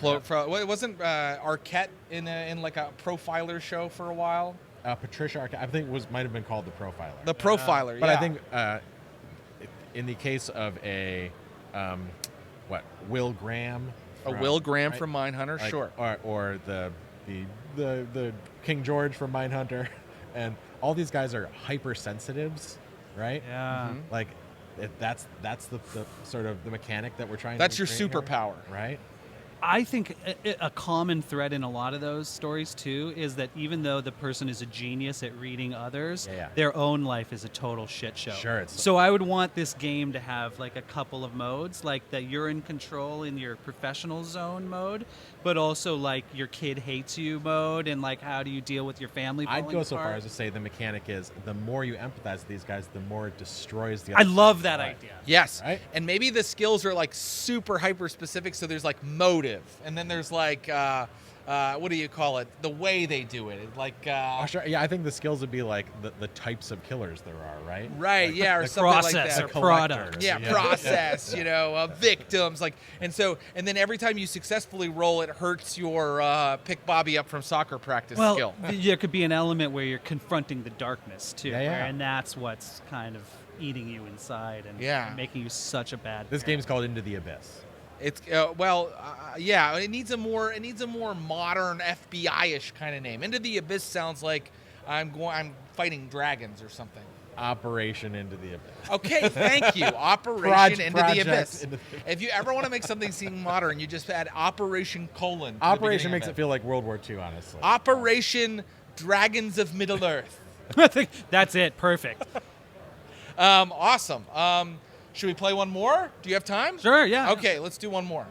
wasn't Arquette in like a profiler show for a while? Patricia Arquette, I think might have been called the profiler. The profiler, but yeah. I think in the case of a Will Graham. Will Graham right? from Mindhunter, Like, sure. Or the King George from Mindhunter, and all these guys are hypersensitives, right? Yeah. Mm-hmm. Like that's the sort of the mechanic that we're trying. That's to your recreate here, superpower, right? I think a common thread in a lot of those stories, too, is that even though the person is a genius at reading others, Yeah. their own life is a total shit show. Sure, So I would want this game to have like a couple of modes, like that you're in control in your professional zone mode, but also like your kid hates you mode, and like how do you deal with your family I'd falling go so far apart. as to say the mechanic is the more you empathize with these guys, the more it destroys the. I other love person's that life. idea. Yes. Right? And maybe the skills are like super hyper specific, so there's like motive, and then there's like what do you call it? The way they do it, like Sure. Yeah, I think the skills would be like the types of killers there are, right? right, Like, yeah, or the something like process that. or the product. collectors, Yeah, process, victims, like, and then every time you successfully roll, it hurts your pick Bobby up from soccer practice Well, skill. there could be an element where you're confronting the darkness too, Yeah. and that's what's kind of eating you inside and Yeah. making you such a bad. This parent. game's called Into the Abyss. It's yeah, it needs a more modern FBI-ish kind of name. Into the Abyss sounds like I'm fighting dragons or something. Operation Into the Abyss. Okay, thank you. Operation Into the Project Abyss. Into the- If you ever want to make something seem modern, you just add Operation : Operation makes it feel like World War II, honestly. Operation Dragons of Middle Earth. I think that's it. Perfect. Awesome. Should we play one more? Do you have time? Sure. Yeah. Okay, let's do one more.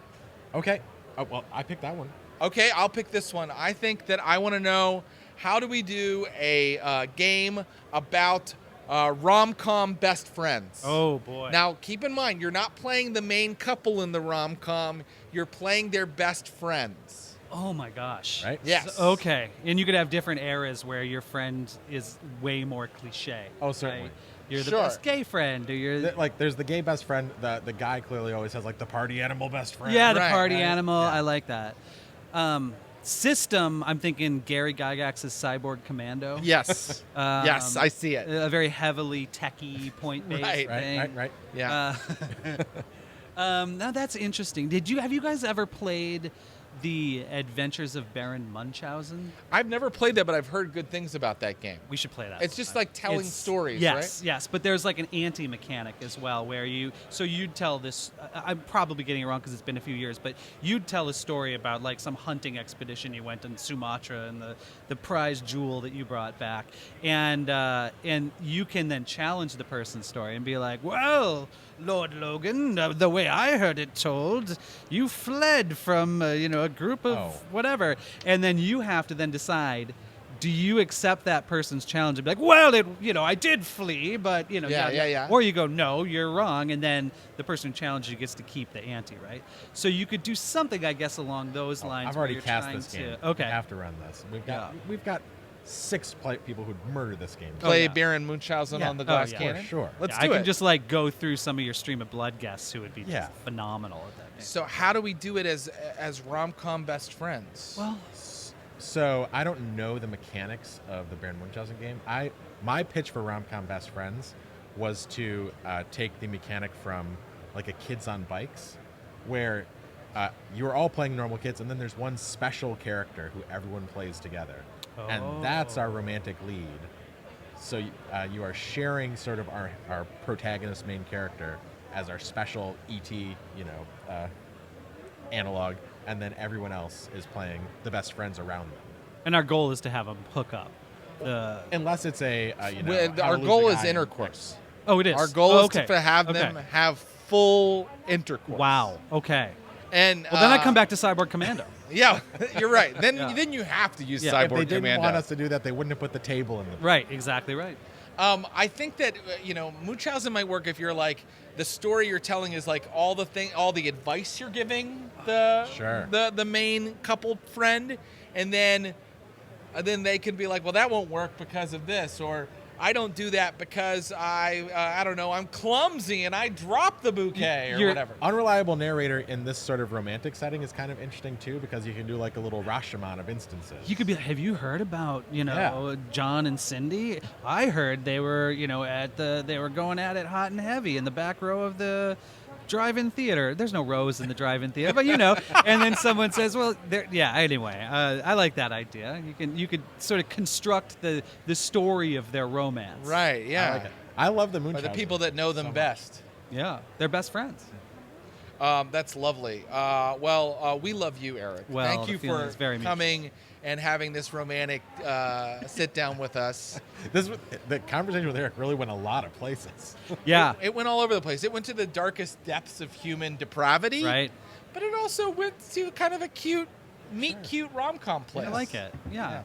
Okay. Oh, well, I picked that one. Okay, I'll pick this one. I think that I want to know, how do we do a game about rom-com best friends? Oh boy. Now, keep in mind, you're not playing the main couple in the rom-com. You're playing their best friends. Oh my gosh. Right? Yes. So- okay. And you could have different eras where your friend is way more cliche. Oh, certainly. right? You're the Sure. best gay friend, or you're Like, there's the gay best friend. The guy clearly always has like the party animal best friend. yeah, the Right, party right. animal. Yeah. I like that. System. I'm thinking Gary Gygax's Cyborg Commando. Yes. Yes, I see it. A very heavily techie point-based Right, thing. Right. Yeah. Now that's interesting. Have you guys ever played The Adventures of Baron Munchausen? I've never played that, but I've heard good things about that game. We should play that. It's just like telling It's- stories, yes, right? Yes, but there's like an anti-mechanic as well, where you'd tell this. I'm probably getting it wrong because it's been a few years, but you'd tell a story about like some hunting expedition you went in Sumatra and the prize jewel that you brought back, and you can then challenge the person's story and be like, well, Lord Logan, the way I heard it told, you fled from a group of whatever, and then you have to then decide, do you accept that person's challenge and be like, well, I did flee, but Yeah. or you go, no, you're wrong, and then the person who challenged you gets to keep the ante, right? So you could do something, I guess, along those lines. I've where already you're cast trying this game. to- okay. We have to run this. We've got 6 people who'd murder this game. Play yeah. Baron Munchausen Yeah. on the Oh, glass yeah. cannon. For sure. Let's I do can it. just like go through some of your stream of blood guests who would be Yeah. just phenomenal at that game. So how do we do it as rom-com best friends? Well, So I don't know the mechanics of the Baron Munchausen game. My pitch for Rom-Com Best Friends was to take the mechanic from like a Kids on Bikes, where you're all playing normal kids, and then there's one special character who everyone plays together, and that's our romantic lead. So you are sharing sort of our protagonist main character as our special ET, analog, and then everyone else is playing the best friends around them. and our goal is to have them hook up. Unless it's a, Our How to Lose goal a is Guy in intercourse. Oh, it is. Our goal Oh, is okay. to have them have full intercourse. Wow. Okay. And Well, then I come back to Cyborg Commando. Yeah, you're right. Then Yeah. then you have to use Yeah. Cyborg If they didn't Commando. want us to do that, they wouldn't have put the table in the. Right, exactly right. I think that Munchausen might work if you're like the story you're telling is like all the advice you're giving the main couple friend, and then they can be like, well, that won't work because of this, or I don't do that because I don't know, I'm clumsy and I dropped the bouquet or whatever. Unreliable narrator in this sort of romantic setting is kind of interesting too, because you can do like a little Rashomon of instances. You could be like, have you heard about, John and Cindy? I heard they were, they were going at it hot and heavy in the back row of the drive-in theater. There's no rows in the drive-in theater, but and then someone says, well, anyway, I like that idea. You could sort of construct the story of their romance. Right, yeah. I like it. I love the Or Munchausen. the people that know them best. Yeah, they're best friends. That's lovely. We love you, Eric. Well, Thank the you feeling for is very mutual. coming and having this romantic sit down with us. The conversation with Eric really went a lot of places. Yeah. It went all over the place. It went to the darkest depths of human depravity. Right. But it also went to kind of a cute rom-com place. I like it. Yeah.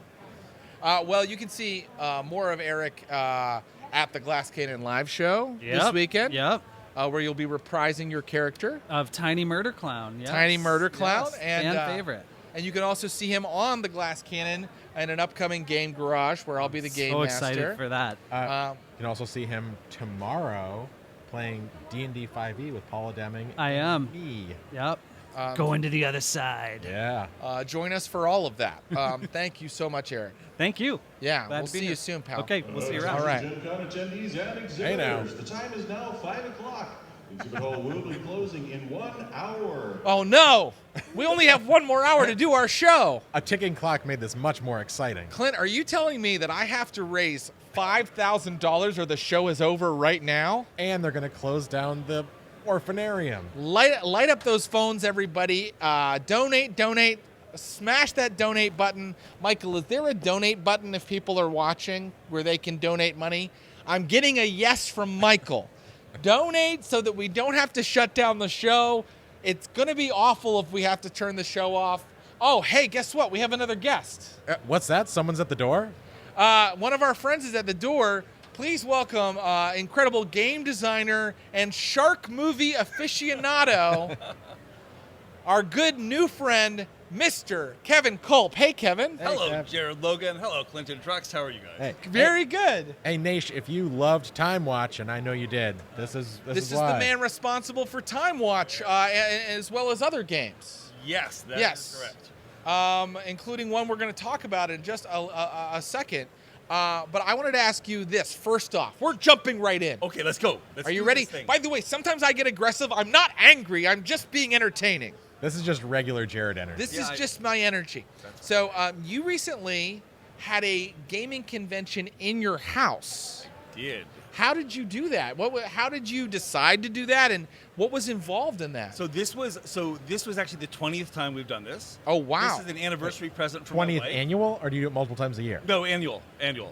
You can see more of Eric at the Glass Cannon live show this weekend. Yep. Where you'll be reprising your character. Of Tiny Murder Clown. Yes. Tiny Murder Clown. Yes. And Fan favorite. And you can also see him on the Glass Cannon in an upcoming Game Garage where I'll be the game So master. excited for that. You can also see him tomorrow playing D&D 5e with Paula Deming. I and am. Me. Yep. Going to the other side. Yeah. Join us for all of that. Thank you so much, Eric. Thank you. Yeah, Glad we'll to be see you here. soon, pal. Okay, we'll see you around. All right. Gen Con attendees and exhibitors. Hey now. The time is now 5 o'clock. Exhibit hall will be closing in 1 hour. Oh, no. We only have one more hour to do our show. A ticking clock made this much more exciting. Clint, are you telling me that I have to raise $5,000 or the show is over right now? And they're going to close down the orphanarium. Light up those phones, everybody. Donate. Smash that donate button. Michael, is there a donate button if people are watching where they can donate money? I'm getting a yes from Michael. Donate so that we don't have to shut down the show. It's going to be awful if we have to turn the show off. Oh, hey, guess what? We have another guest. What's that? Someone's at the door? One of our friends is at the door. Please welcome incredible game designer and shark movie aficionado, our good new friend, Mr. Kevin Kulp. Hey, Kevin. Hello, Kev. Jared Logan. Hello, Clinton Trucks. How are you guys? Hey. Very good. Hey, Nash, if you loved TimeWatch, and I know you did, this is This is why. the man responsible for TimeWatch as well as other games. Yes, that Yes. is correct. Including one we're going to talk about in just a second. But I wanted to ask you this. First off, we're jumping right in. Okay, let's go. Are you ready? By the way, sometimes I get aggressive. I'm not angry. I'm just being entertaining. This is just regular Jared energy. This is just my energy. So you recently had a gaming convention in your house. Did. How did you do that? How did you decide to do that, and what was involved in that? So this was actually the 20th time we've done this. Oh, wow. This is an anniversary present from my 20th wife. annual, or do you do it multiple times a year? No, annual.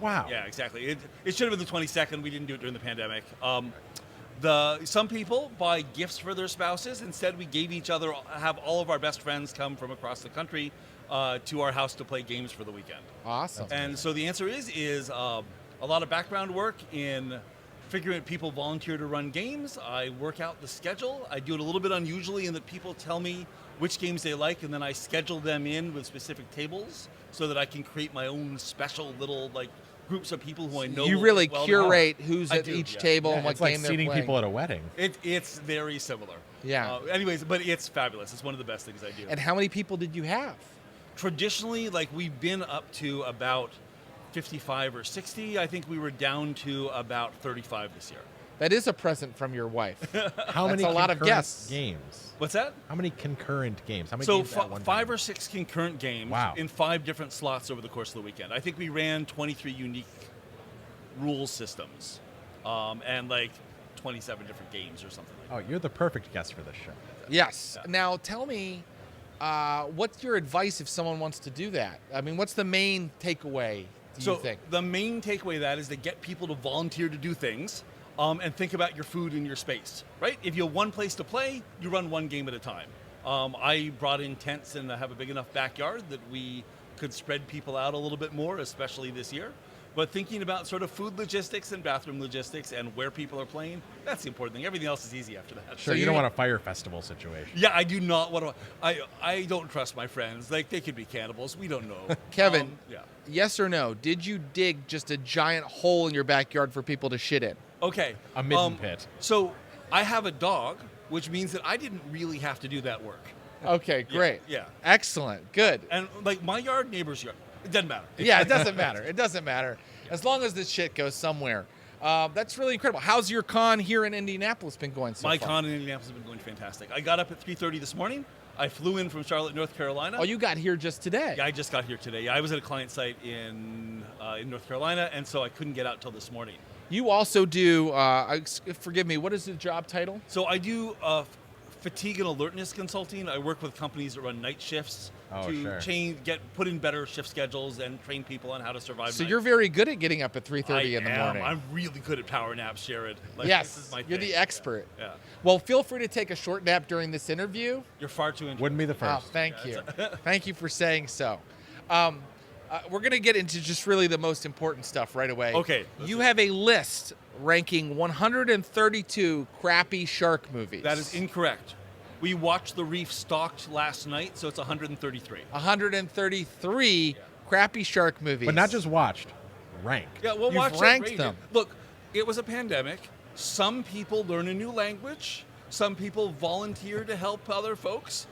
Wow. Yeah, exactly. It should have been the 22nd. We didn't do it during the pandemic. Some people buy gifts for their spouses. Instead, we have all of our best friends come from across the country to our house to play games for the weekend. Awesome. And so the answer is a lot of background work in figuring out people volunteer to run games. I work out the schedule. I do it a little bit unusually in that people tell me which games they like, and then I schedule them in with specific tables so that I can create my own special little groups of people who I know. You really well curate who's I at do, each yeah. table Yeah, and what it's like game they're seating playing. people at a wedding. It's very similar. Yeah. Anyways, but it's fabulous. It's one of the best things I do. And how many people did you have? Traditionally, we've been up to about 55 or 60. I think we were down to about 35 this year. That is a present from your wife. How That's many a lot of concurrent guests. games? What's that? How many concurrent games? How many So games at one 5 time? or 6 concurrent games Wow. in 5 different slots over the course of the weekend. I think we ran 23 unique rule systems and 27 different games or something like that. Oh, you're the perfect guest for this show. Yes. Now tell me, what's your advice if someone wants to do that? I mean, what's the main takeaway, do you think? The main takeaway of that is to get people to volunteer to do things and think about your food and your space, right? If you have one place to play, you run one game at a time. I brought in tents and have a big enough backyard that we could spread people out a little bit more, especially this year. But thinking about sort of food logistics and bathroom logistics and where people are playing, that's the important thing. Everything else is easy after that. Sure, you don't want a fire festival situation. Yeah, I do not want to. I don't trust my friends. Like, they could be cannibals. We don't know. Kevin, Yeah. yes or no? Did you dig just a giant hole in your backyard for people to shit in? Okay. A midden pit. So I have a dog, which means that I didn't really have to do that work. Okay, great. Yeah. Excellent. Good. And like my yard, neighbor's yard, it doesn't matter. Yeah, it doesn't matter. It doesn't matter. As long as this shit goes somewhere. That's really incredible. How's your con here in Indianapolis been going so My far? con in Indianapolis has been going fantastic. I got up at 3:30 this morning. I flew in from Charlotte, North Carolina. Oh, you got here just today? Yeah, I just got here today. Yeah, I was at a client site in North Carolina, and so I couldn't get out till this morning. You also do, forgive me, what is the job title? So I do fatigue and alertness consulting. I work with companies that run night shifts to put in better shift schedules and train people on how to survive. So night. you're very good at getting up at 3:30 in the morning. I'm really good at power naps, Jared. Like, yes, this is my you're thing. the expert. Yeah. Well, feel free to take a short nap during this interview. You're far too interested. Wouldn't be the Oh, first. thank you. Thank you for saying so. We're going to get into just really the most important stuff right away. Okay. You have a list ranking 132 crappy shark movies. That is incorrect. We watched The Reef Stalked last night, so it's 133. 133 crappy shark movies. But not just watched, ranked. Yeah, we'll You've watch ranked it. them. Look, it was a pandemic. Some people learn a new language. Some people volunteer to help other folks.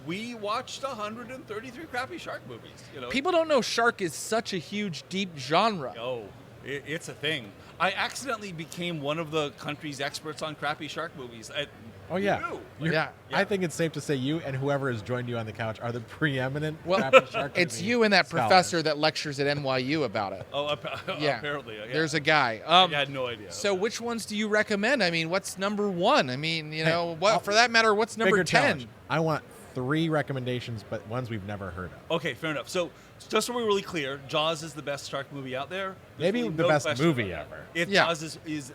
We watched 133 crappy shark movies. You know, People don't know shark is such a huge, deep genre. Oh, it's a thing. I accidentally became one of the country's experts on crappy shark movies. Oh, yeah. You. Yeah. I think it's safe to say you and whoever has joined you on the couch are the preeminent Well, crappy shark it's movie you and that scholars. professor that lectures at NYU about it. Oh, Yeah. apparently. Yeah. There's a guy. I had no idea. So which ones do you recommend? I mean, what's number one? I mean, you know, what for that matter, what's number Bigger 10? challenge. I want 3 recommendations, but ones we've never heard of. Okay, fair enough. So just so we're really clear, Jaws is the best shark movie out there. There's Maybe really the no best question movie about ever. it. Yeah. Jaws is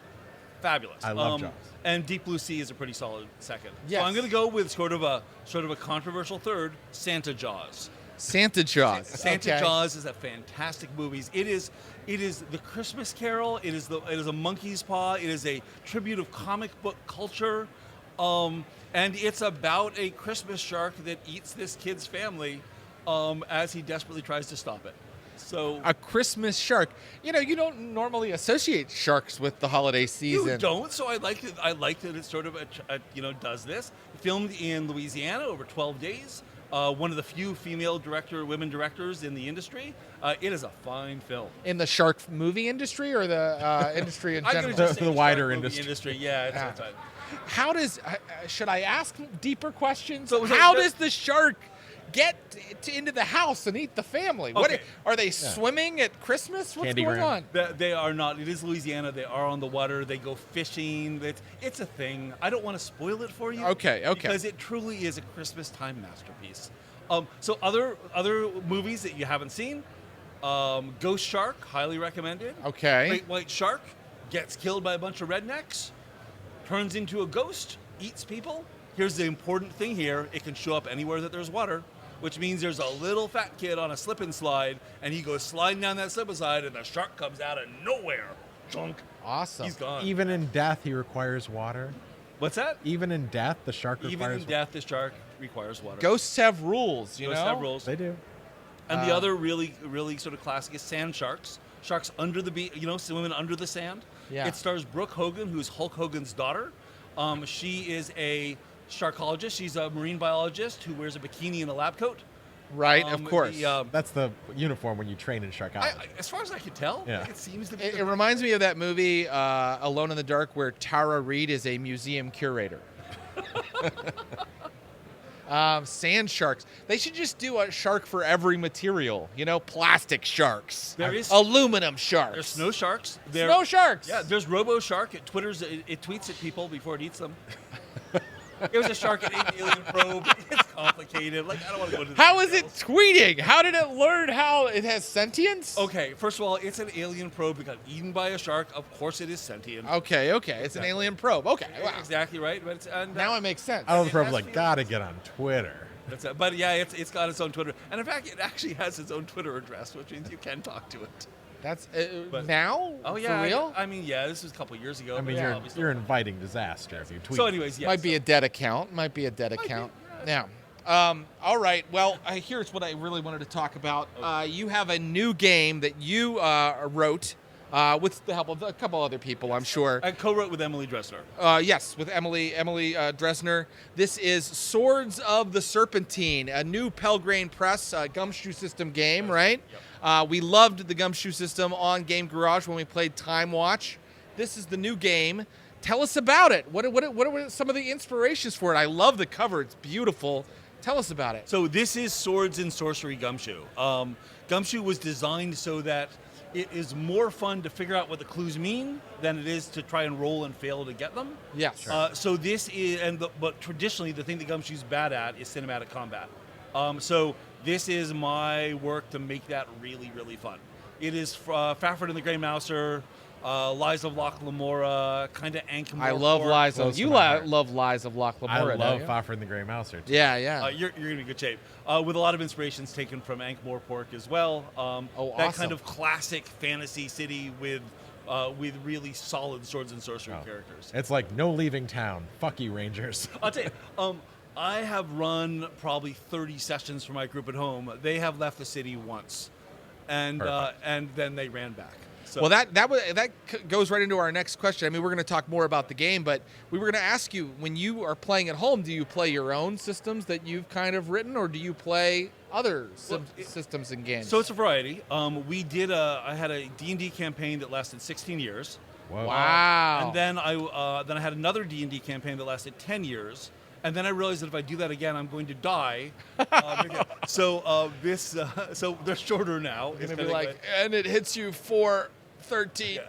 fabulous. I love Jaws. And Deep Blue Sea is a pretty solid second. Yes. So I'm going to go with sort of a controversial third, Santa Jaws. Santa Jaws. Santa Okay. Jaws is a fantastic movie. It is the Christmas Carol. It is a monkey's paw. It is a tribute of comic book culture, and it's about a Christmas shark that eats this kid's family as he desperately tries to stop it. So A Christmas shark. You know, you don't normally associate sharks with the holiday season. you don't. So I like it. I like that it sort of does this. Filmed in Louisiana over 12 days. One of the few female women directors in the industry. It is a fine film. In the shark movie industry or the industry in I'm general? gonna just say The wider shark movie industry. Yeah, Yeah. it's a How does should I ask deeper questions? So- so How that- does the shark get into the house and eat the family? What Okay. are they swimming at Christmas? What's going on? They are not. It is Louisiana. They are on the water. They go fishing. It's a thing. I don't want to spoil it for you. Okay. Because it truly is a Christmas time masterpiece. So other movies that you haven't seen, Ghost Shark, highly recommended. Okay. Great White Shark gets killed by a bunch of rednecks, turns into a ghost, eats people. Here's the important thing here: it can show up anywhere that there's water, which means there's a little fat kid on a slip and slide, and he goes sliding down that slip and slide, and the shark comes out of nowhere. Chunk. Awesome. He's gone. Even in death, he requires water. What's that? Even in death, the shark Even requires in death, the shark requires water. Ghosts have rules, you Ghosts know? have rules. They do. And the other really sort of classic is sand sharks. Sharks under the swimming under the sand. Yeah. It stars Brooke Hogan, who's Hulk Hogan's daughter. She is a sharkologist. She's a marine biologist who wears a bikini and a lab coat. Right, of course. That's the uniform when you train in sharkology. As far as I can tell, Yeah. it seems to be. It reminds me of that movie Alone in the Dark where Tara Reid is a museum curator. Sand sharks. They should just do a shark for every material. You know, plastic sharks. There is- aluminum sharks. There's snow sharks. Snow sharks. Yeah, there's Robo Shark. It tweets at people before it eats them. It was a shark that ate an alien probe. complicated. Like, I don't want to go into. How is it tweeting? How did it learn how it has sentience? Okay, first of all, it's an alien probe that got eaten by a shark. Of course, it is sentient. Okay. It's an alien probe. Okay. Wow. Exactly right. But Now it makes sense. I don't know, the probe's has like, feelings. gotta get on Twitter. That's it. But yeah, it's got its own Twitter, and in fact, it actually has its own Twitter address, which means you can talk to it. That's But- now? Oh yeah, For real? I mean, yeah, this was a couple years ago. I but mean, yeah, you're obviously. you're inviting disaster if you tweet. So, anyways, yeah. Might be a dead account. Yeah. All right. Well, here's what I really wanted to talk about. You have a new game that you wrote with the help of a couple other people, I'm sure. I co-wrote with Emily Dressner. Yes, with Emily Dresner. This is Swords of the Serpentine, a new Pelgrane Press gumshoe system game, right? We loved the gumshoe system on Game Garage when we played TimeWatch. This is the new game. Tell us about it. What are some of the inspirations for it? I love the cover. It's beautiful. Tell us about it. So this is Swords and Sorcery Gumshoe. Gumshoe was designed so that it is more fun to figure out what the clues mean than it is to try and roll and fail to get them. Yes. So this is, but traditionally the thing that Gumshoe's bad at is cinematic combat. So this is my work to make that really, really fun. It is Fafhrd and the Grey Mouser, Lies of Loch Lamora, kind of Ankh-Morpork. I love Lies of. Close You to my heart. love Lies of Loch I Lamora. love don't you? Fafhrd and the Grey Mouser. Too. Yeah. You're going to be in good shape. With a lot of inspirations taken from Ankh-Morpork as well. That awesome. kind of classic fantasy city with really solid swords and sorcery characters. It's like no leaving town. Fuck you, Rangers. I'll tell you, I have run probably 30 sessions for my group at home. They have left the city once, and then they ran back. So, Well, that goes right into our next question. I mean, we're going to talk more about the game, but we were going to ask you, when you are playing at home, do you play your own systems that you've kind of written, or do you play other systems and games? so it's a variety. I had a D&D campaign that lasted 16 years. Whoa. Wow. And then I had another D&D campaign that lasted 10 years. And then I realized that if I do that again, I'm going to die. So they're shorter now. It's going to be like, and it hits you 4:13.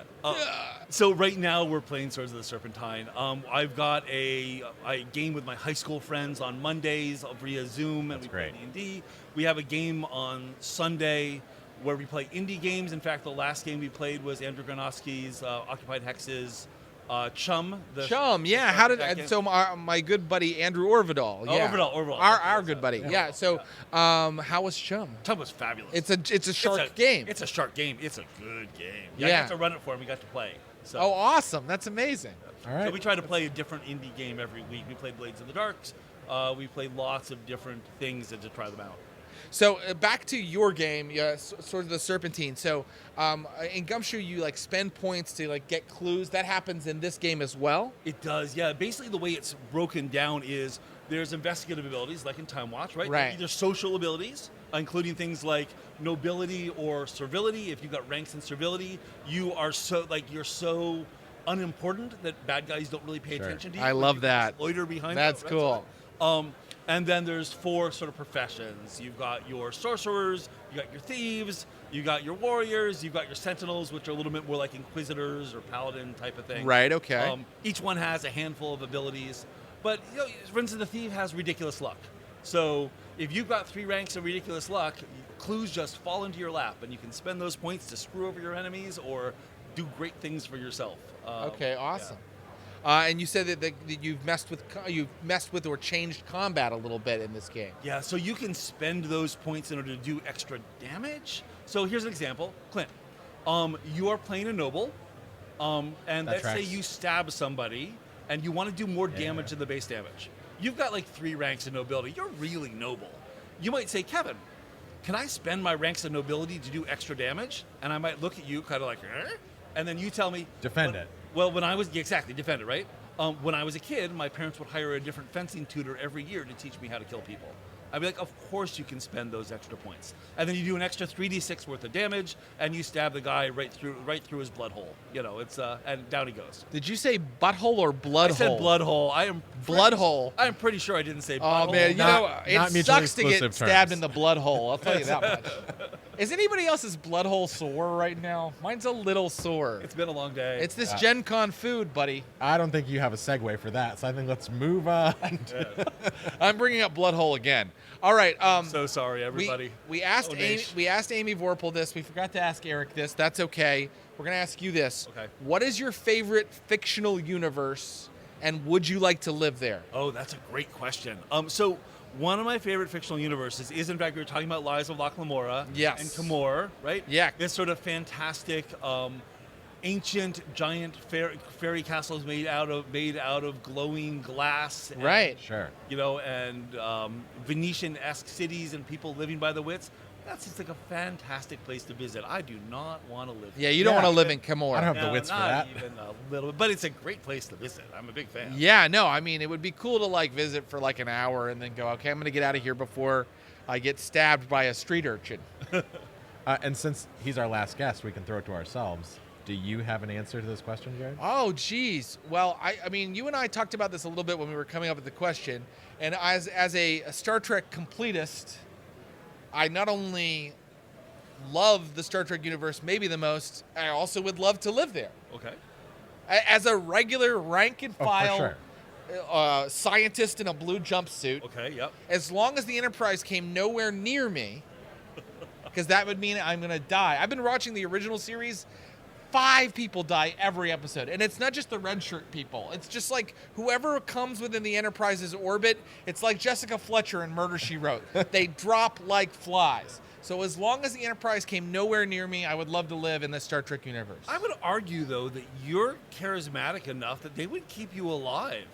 So right now we're playing Swords of the Serpentine. I've got a game with my high school friends on Mondays via Zoom, and we play D&D. We have a game on Sunday where we play indie games. In fact, the last game we played was Andrew Gronowski's Occupied Hexes. Chum. Yeah. How did so my good buddy Andrew Orvidal? Yeah. Orvidal. Our good buddy. Yeah. So, how was Chum? Chum was fabulous. It's a shark game. It's a shark game. It's a good game. Yeah. I got to run it for him. We got to play. So. Oh, awesome! That's amazing. All right. So we try to play a different indie game every week. We played Blades in the Darks. We played lots of different things to try them out. So back to your game, Swords of the Serpentine. So in Gumshoe, you like spend points to like get clues. That happens in this game as well. It does, yeah. Basically, the way it's broken down is there's investigative abilities, like in TimeWatch, right? Right. There's social abilities, including things like nobility or servility. If you've got ranks in servility, you're so unimportant that bad guys don't really pay attention to you. I love that. Loiter behind. That's cool. And then there's 4 sort of professions. You've got your sorcerers, you got your thieves, you got your warriors, you've got your sentinels, which are a little bit more like inquisitors or paladin type of thing. Right. Okay. Each one has a handful of abilities, but for instance, the thief has ridiculous luck. So if you've got 3 ranks of ridiculous luck, clues just fall into your lap, and you can spend those points to screw over your enemies or do great things for yourself. Okay. Awesome. Yeah. And you said that you've messed with or changed combat a little bit in this game. Yeah, so you can spend those points in order to do extra damage. So here's an example. Clint, you are playing a noble, and let's say you stab somebody, and you want to do more damage than the base damage. You've got like 3 ranks of nobility. You're really noble. You might say, Kevin, can I spend my ranks of nobility to do extra damage? And I might look at you kind of like, and then you tell me. Defend it. Well, when I was, defend it, right? When I was a kid, my parents would hire a different fencing tutor every year to teach me how to kill people. I'd be like, of course you can spend those extra points. And then you do an extra 3d6 worth of damage, and you stab the guy right through his blood hole. And down he goes. Did you say butthole or blood hole? I said blood hole. Blood hole. I'm pretty sure I didn't say blood hole. Oh man, Not it mutually sucks to get exclusive stabbed terms. in the blood hole. I'll tell you that much. Is anybody else's blood hole sore right now? Mine's a little sore. It's been a long day. It's this Gen Con food, buddy. I don't think you have a segue for that, so I think let's move on. I'm bringing up blood hole again. All right. So sorry, everybody. We asked Oh, Amy. Nish. We asked Amy Vorpahl this. We forgot to ask Eric this. That's okay. We're gonna ask you this. Okay. What is your favorite fictional universe, and would you like to live there? Oh, that's a great question. So one of my favorite fictional universes is, in fact, we were talking about Lies of Locke Lamora Yes. and Camor, right? Yeah. This sort of fantastic, ancient, giant fairy castles made out of glowing glass. And, Right. Sure. You know, and Venetian-esque cities and people living by the wits. That's just like a fantastic place to visit. I do not want to live Yeah, there. you don't Yeah. want to live in Camor. I don't have the wits for not that. even a little bit, but it's a great place to visit. I'm a big fan. Yeah, no, I mean, it would be cool to like visit for like an hour and then go, okay, I'm going to get out of here before I get stabbed by a street urchin. And since he's our last guest, we can throw it to ourselves. Do you have an answer to this question, Jared? Oh, geez. Well, I mean, you and I talked about this a little bit when we were coming up with the question. And as a Star Trek completist, I not only love the Star Trek universe maybe the most, I also would love to live there. Okay. As a regular rank and for file sure. scientist in a blue jumpsuit, Okay. Yep. as long as the Enterprise came nowhere near me, because that would mean I'm going to die. I've been watching the original series. 5 people die every episode. And it's not just the red shirt people. It's just like whoever comes within the Enterprise's orbit, it's like Jessica Fletcher in Murder, She Wrote. They drop like flies. So as long as the Enterprise came nowhere near me, I would love to live in the Star Trek universe. I would argue, though, that you're charismatic enough that they would keep you alive,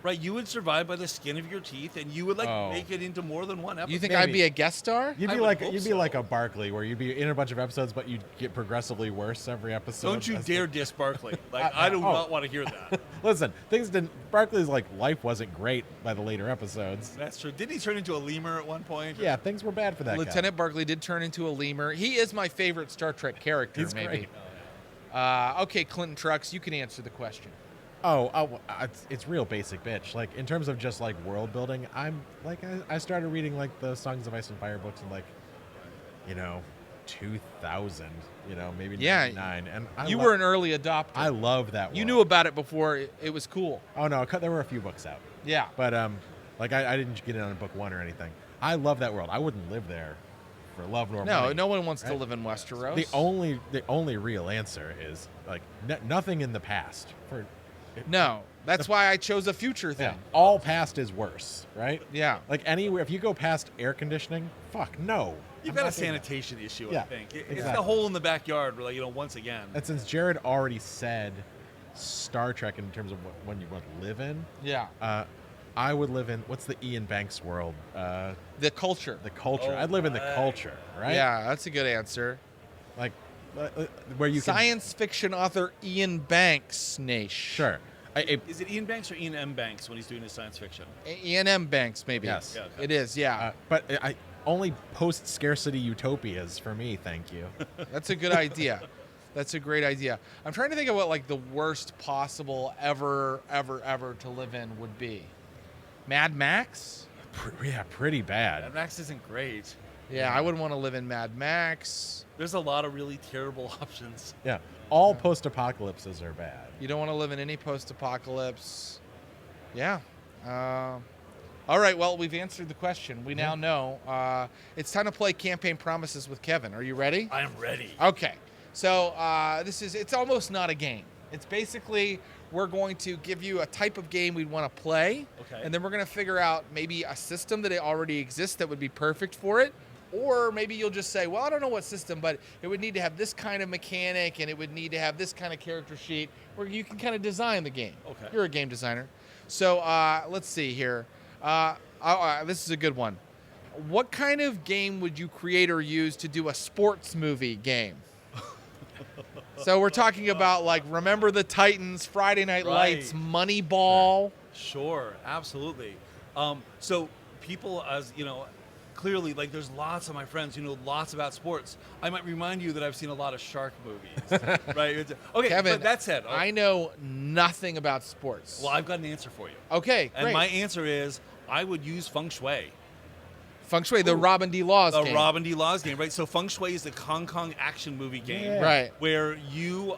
right? You would survive by the skin of your teeth, and you would make it into more than one episode. You think Maybe. I'd be a guest star? You'd I be would like hope you'd be so. like a Barkley, where you'd be in a bunch of episodes, but you'd get progressively worse every episode. Don't you That's dare diss Barkley. Like, I do oh. not want to hear that. Listen, things didn't. Barkley's like life wasn't great by the later episodes. That's true. Didn't he turn into a lemur at one point? Yeah, things were bad for that Lieutenant Barkley did turn into a lemur. He is my favorite Star Trek character, He's maybe. great. Okay, Clinton Trucks, you can answer the question. It's real basic, bitch. Like in terms of just like world building, I'm like I started reading like the Songs of Ice and Fire books in like, 2000, maybe Yeah. 99, and You were an early adopter. I love that. You world. knew about it before it was cool. Oh no, there were a few books out, Yeah. but I didn't get in on book 1 or anything. I love that world. I wouldn't live there for love nor No, money. no one wants to right? live in Westeros. The only real answer is like nothing in the past. No, that's why I chose a future Yeah, thing. all past is worse, right? Yeah. Like anywhere, if you go past air conditioning, fuck no. You've I'm got a not doing that. sanitation issue, Yeah, I think. It's exactly. the hole in the backyard, where, once again. And since Jared already said Star Trek in terms of when you want to live in, Yeah. I would live in what's the Ian Banks world? The culture. The culture. Oh, I'd live in the right. culture, right? Yeah, that's a good answer. Like where you can Science fiction author Ian Banks, Nash. sure. Is it Ian Banks or Ian M. Banks when he's doing his science fiction? Ian M. Banks, maybe. Yes. Yeah, okay. It is, yeah. But I only post scarcity utopias for me. Thank you. That's a good idea. That's a great idea. I'm trying to think of what like the worst possible ever to live in would be. Mad Max? Pretty bad. Mad Max isn't great. Yeah, I wouldn't want to live in Mad Max. There's a lot of really terrible options. Yeah, all post-apocalypses are bad. You don't want to live in any post-apocalypse. Yeah. All right, well, we've answered the question. We now know. It's time to play Campaign Promises with Kevin. Are you ready? I'm ready. Okay. So it's almost not a game. It's basically we're going to give you a type of game we'd want to play. Okay. And then we're going to figure out maybe a system that already exists that would be perfect for it. Or maybe you'll just say, well, I don't know what system, but it would need to have this kind of mechanic and it would need to have this kind of character sheet where you can kind of design the game. Okay. You're a game designer. So let's see here. This is a good one. What kind of game would you create or use to do a sports movie game? So we're talking about like Remember the Titans, Friday Night Lights, Right. Moneyball. Sure, absolutely. So people, as clearly, like there's lots of my friends who know lots about sports. I might remind you that I've seen a lot of shark movies, right? Okay, Kevin, but that said, I know nothing about sports. well, I've got an answer for you. Okay, And great. my answer is I would use feng shui. Feng Shui, the Robin D. Laws The game. Robin D. Laws game, right? So Feng Shui is the Hong Kong action movie game, Yeah. Right. where you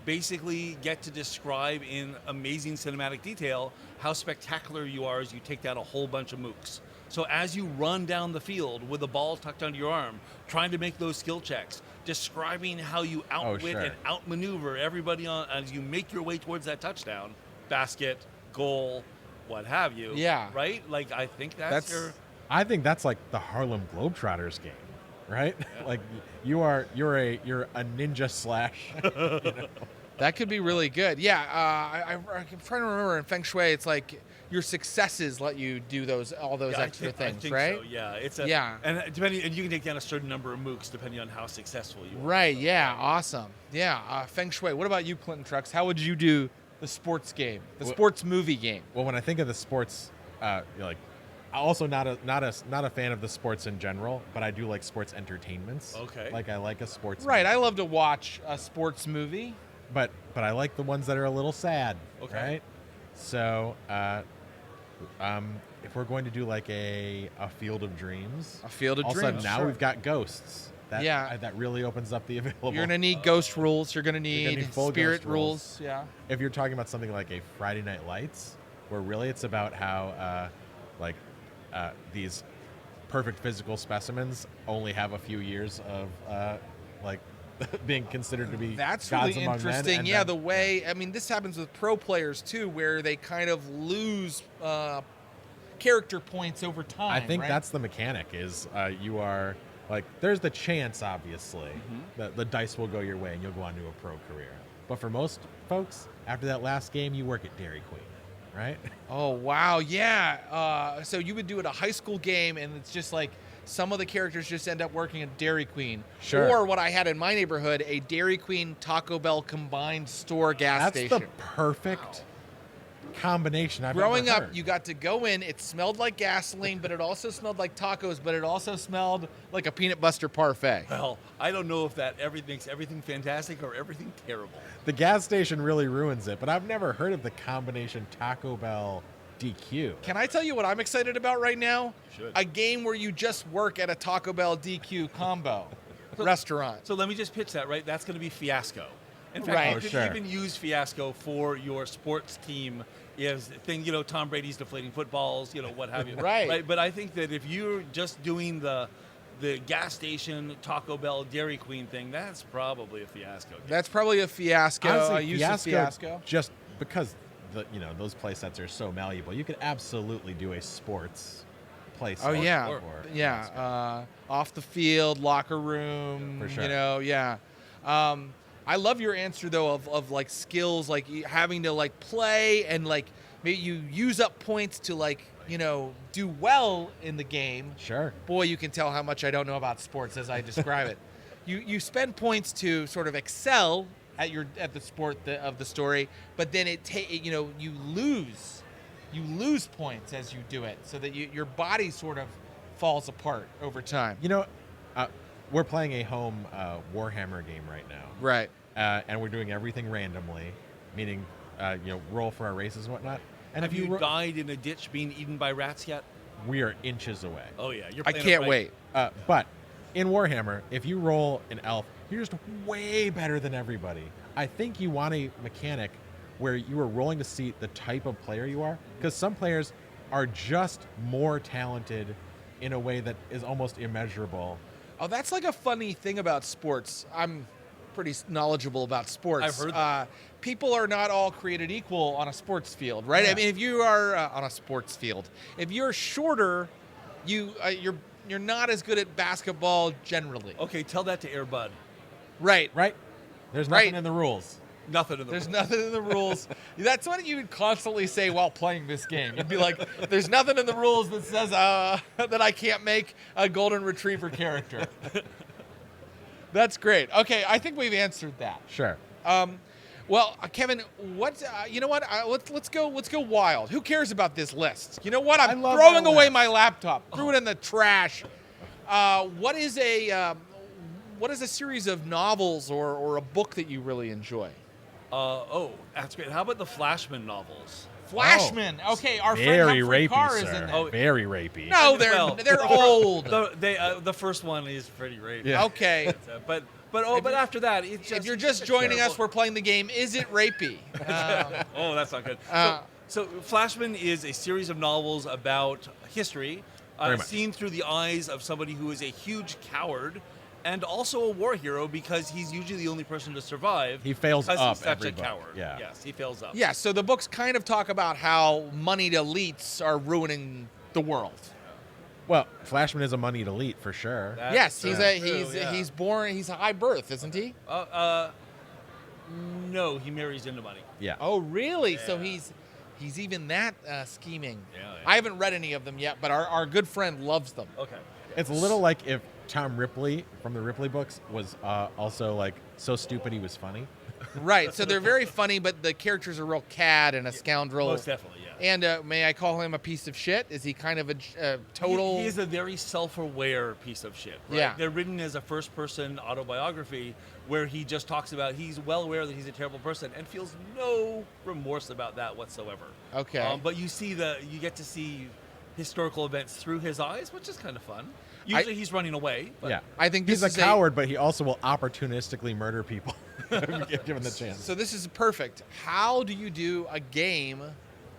basically get to describe in amazing cinematic detail how spectacular you are as you take down a whole bunch of mooks. So as you run down the field with the ball tucked under your arm, trying to make those skill checks, describing how you outwit sure. and outmaneuver everybody on as you make your way towards that touchdown, basket, goal, what have you. Yeah. Right? Like, I think that's your... I think that's like the Harlem Globetrotters game, right? Like you're a ninja slash. You know? That could be really good. Yeah, I'm trying to remember in Feng Shui, it's like your successes let you do all those Yeah, extra I things, think right? So, yeah, and you can take down a certain number of mooks depending on how successful you are. Right. Yeah. Awesome. Yeah. Feng Shui. What about you, Clinton Trucks? How would you do the sports game, the sports movie game? Well, when I think of the sports, like, also not a fan of the sports in general, but I do like sports entertainments. Okay. Like I like a sports. Right. movie. I love to watch a sports movie. But I like the ones that are a little sad. Okay. Right. So, if we're going to do like a Field of Dreams, A Field of all of a Dreams, sudden now sure. we've got ghosts. That, Yeah. that really opens up the available. You're gonna need ghost rules. You're gonna You're gonna need need full spirit ghost rules. Yeah. If you're talking about something like a Friday Night Lights, where really it's about how these perfect physical specimens only have a few years of being considered to be That's gods really among men, interesting. and Yeah, then- the way, I mean, this happens with pro players too, where they kind of lose character points over time. I think right? that's the mechanic. Is you are like there's the chance, obviously, that the dice will go your way and you'll go on to a pro career. But for most folks, after that last game, you work at Dairy Queen, right? Oh wow, yeah. So you would do it a high school game, and it's just like some of the characters just end up working at Dairy Queen. Sure. Or what I had in my neighborhood, a Dairy Queen Taco Bell combined store gas That's station. the perfect combination I've Growing ever up, heard. you got to go in. It smelled like gasoline, but it also smelled like tacos, but it also smelled like a peanut butter parfait. Well, I don't know if that makes everything fantastic or everything terrible. The gas station really ruins it, but I've never heard of the combination Taco Bell DQ. Can I tell you what I'm excited about right now? Should. A game where you just work at a Taco Bell DQ combo restaurant. So let me just pitch that, right? That's going to be Fiasco. In fact, Right. you Oh, could sure. even use Fiasco for your sports team. Is thing, Tom Brady's deflating footballs, what have you. Right. But I think that if you're just doing the gas station, Taco Bell, Dairy Queen thing, that's probably a fiasco. That's probably a fiasco. Honestly, I used a fiasco. just because those play sets are so malleable, you could absolutely do a sports play set. Oh yeah, for yeah. Fiasco. Off the field, locker room. For sure. Yeah. I love your answer though of like skills, like having to like play and like maybe you use up points to like do well in the game. Sure. Boy, you can tell how much I don't know about sports as I describe it. You spend points to sort of excel at the sport of the story, but then you lose points as you do it, so that your body sort of falls apart over time. We're playing a home Warhammer game right now. Right. And we're doing everything randomly, meaning roll for our races and whatnot. And Have if you died in a ditch being eaten by rats yet? we are inches away. Oh yeah, you're. I playing can't it right. wait. But in Warhammer, if you roll an elf, you're just way better than everybody. I think you want a mechanic where you are rolling to see the type of player you are, because some players are just more talented in a way that is almost immeasurable. Oh, that's like a funny thing about sports. I'm pretty knowledgeable about sports. I've heard that. People are not all created equal on a sports field, right? Yeah. I mean, if you are on a sports field, if you're shorter, you're not as good at basketball generally. Okay, tell that to Air Bud. Right. Right? There's Right. nothing in the rules. Nothing in the There's room. nothing in the rules. That's what you would constantly say while playing this game. You'd be like, there's nothing in the rules that says that I can't make a golden retriever character. That's great. Okay, I think we've answered that. Sure. Well, Kevin, what? You know what? Let's go wild. Who cares about this list? You know what? I'm I love throwing our away list. my laptop. Threw it in the trash. What is a series of novels or a book that you really enjoy? Oh, that's great. How about the Flashman novels? Flashman. Okay, our friend Very Humphrey rapey, Carr sir. is in Oh, there. Very rapey. No, they're old. The first one is pretty great. Yeah. Okay. But after that, it's just, If you're it's just a joining us, terrible- we're playing the game. Is it rapey? Oh, that's not good. Uh, So Flashman is a series of novels about history, Very much. seen through the eyes of somebody who is a huge coward and also a war hero because he's usually the only person to survive. He fails because up he's such every a book. coward. Yeah. Yes, he fails up. yeah, so the books kind of talk about how moneyed elites are ruining the world. Well, Flashman is a moneyed elite for sure. That's Yes, he's true, yeah. he's a high birth, isn't he? No, he marries into money. Yeah. Oh, really? So Yeah. he's even that scheming. Yeah. I haven't read any of them yet, but our good friend loves them. Okay. It's a little like if Tom Ripley from the Ripley books was also like so stupid he was funny. Right. So they're very funny, but the characters are real cad and a scoundrel. Most definitely, yeah. And may I call him a piece of shit? Is he kind of a total? He is a very self-aware piece of shit. Right? Yeah. They're written as a first-person autobiography where he just talks about he's well aware that he's a terrible person and feels no remorse about that whatsoever. Okay. But you get to see historical events through his eyes, which is kind of fun. Usually he's running away. But Yeah. I think he's a this is coward, but he also will opportunistically murder people if given the chance. So this is perfect. How do you do a game,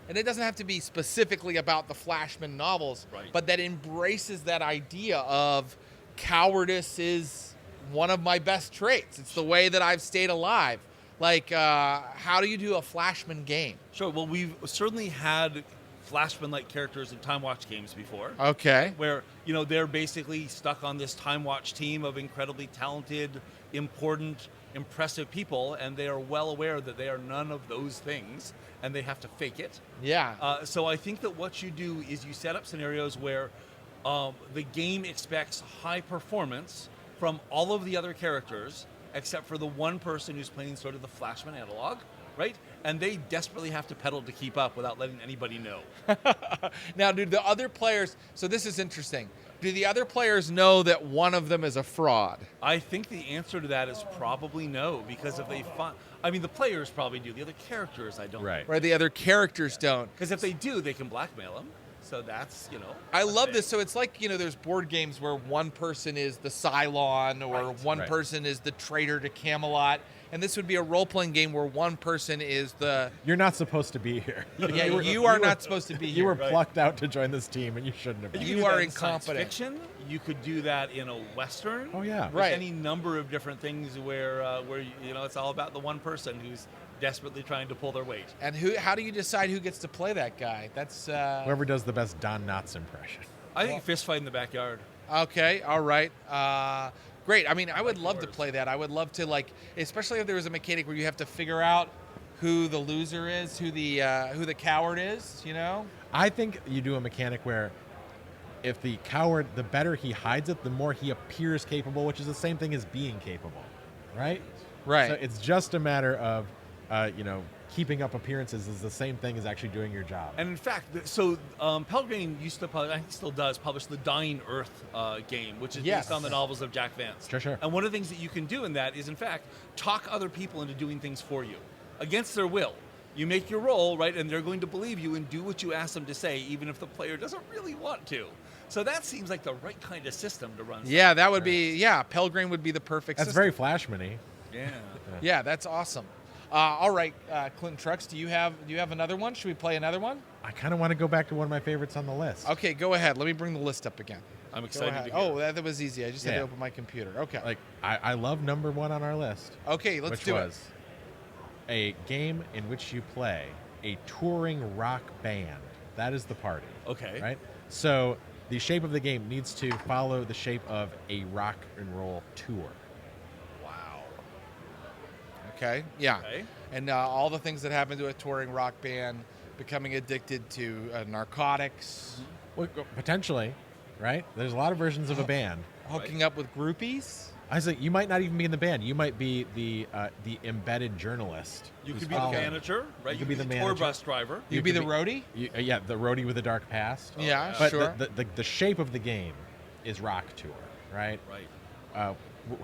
and it doesn't have to be specifically about the Flashman novels, Right. but that embraces that idea of cowardice is one of my best traits. It's the way that I've stayed alive. Like, how do you do a Flashman game? Sure. Well, we've certainly had Flashman-like characters in TimeWatch games before. Okay. Where they're basically stuck on this TimeWatch team of incredibly talented, important, impressive people, and they are well aware that they are none of those things, and they have to fake it. Yeah. So I think that what you do is you set up scenarios where the game expects high performance from all of the other characters, except for the one person who's playing sort of the Flashman analog, right? And they desperately have to pedal to keep up without letting anybody know. Now, do the other players? So this is interesting. Do the other players know that one of them is a fraud? I think the answer to that is probably no, because if they find, I mean, the players probably do. The other characters, I don't. Right. Or the other characters don't? Because if they do, they can blackmail them. So that's, I a love thing. this. So it's like, there's board games where one person is the Cylon or Right. one Right. person is the traitor to Camelot. And this would be a role-playing game where one person is the... You're not supposed to be here. Yeah, you are not supposed to be You here. were Right. plucked out to join this team, and you shouldn't have been. You You can do are that in science incompetent. fiction. You could do that in a Western. Oh, yeah. There's Right. any number of different things where it's all about the one person who's desperately trying to pull their weight. And how do you decide who gets to play that guy? That's... Whoever does the best Don Knotts impression. I think fist fight in the backyard. Okay, all right. Great. I mean, I would love to yours. play that. I would love to, especially if there was a mechanic where you have to figure out who the loser is, who the coward is, I think you do a mechanic where if the coward, the better he hides it, the more he appears capable, which is the same thing as being capable, right? Right. So it's just a matter of, keeping up appearances is the same thing as actually doing your job. And in fact, Pelgrane used to, I think still does, publish the Dying Earth game, which is Yes. based on the novels of Jack Vance. Sure. And one of the things that you can do in that is, in fact, talk other people into doing things for you against their will. You make your roll, right, and they're going to believe you and do what you ask them to say, even if the player doesn't really want to. So that seems like the right kind of system to run. Yeah, that would be, Pelgrane would be the perfect That's system. very Flashman-y. Yeah. Yeah, that's awesome. All right, Clinton Trucks, do you have another one? Should we play another one? I kind of want to go back to one of my favorites on the list. Okay, go ahead. Let me bring the list up again. I'm Go excited ahead. to hear. Oh, that was easy. I just had Yeah. to open my computer. Okay. Like, I love number one on our list. Okay, let's which do was a game in which you play a touring rock band. That is the party. Okay. Right? So the shape of the game needs to follow the shape of a rock and roll tour. Wow. it. Okay. Yeah. Okay. And all the things that happen to a touring rock band, becoming addicted to narcotics, Well, potentially, right? There's a lot of versions of a band. hooking up with groupies. I was like, you might not even be in the band. You might be the embedded journalist. You who's could be the following. manager, right? You could be the tour manager. bus driver. You'd be the could roadie. Yeah, the roadie with a dark past. Yeah, But sure. the shape of the game is rock tour, right? Right.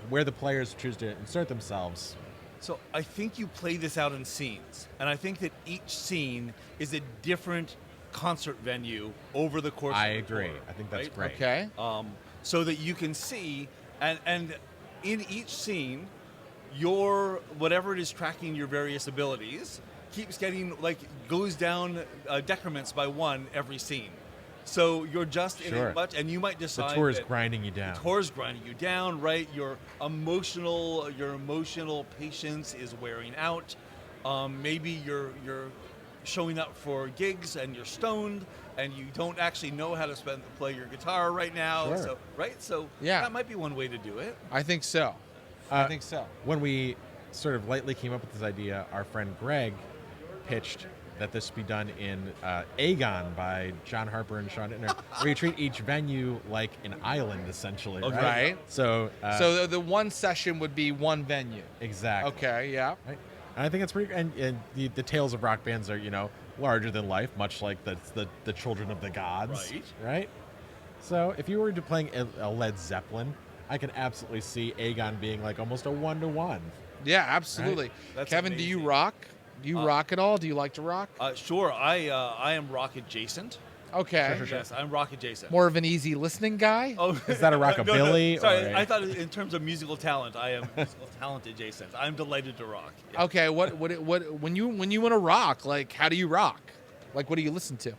Where the players choose to insert themselves So I think you play this out in scenes, and I think that each scene is a different concert venue over the course. I of the agree. tour, I think that's right? great. Okay. So that you can see, and in each scene, your whatever it is tracking your various abilities keeps getting goes down decrements by 1 every scene. So you're just in Sure. a much, and you might The decide tour is that grinding you down. the tour is grinding you down, right? Your emotional patience is wearing out. Maybe you're showing up for gigs and you're stoned and you don't actually know how to play your guitar right now. Sure. So So Yeah. that might be one way to do it. I think so. I think so. When we sort of lightly came up with this idea, our friend Greg pitched that this be done in Aegon by John Harper and Sean Ittner, where you treat each venue like an island, essentially. Okay. Right. Right. So. So the one session would be one venue. Exactly. Okay, yeah. Right. And I think it's pretty. And the tales of rock bands are larger than life, much like the children of the gods. Right. Right. So if you were to playing a Led Zeppelin, I can absolutely see Aegon being like almost a 1-to-1. Yeah, absolutely. That's Kevin, do you amazing. rock? Do you rock at all? Do you like to rock? Sure, I am rock adjacent. Okay. Sure. Yes, I'm rock adjacent. More of an easy listening guy? Oh, Is that a rockabilly? No. Sorry, or I thought in terms of musical talent, I am musical talent adjacent. I'm delighted to rock. Yeah. Okay, what when you want to rock, like how do you rock? Like what do you listen to?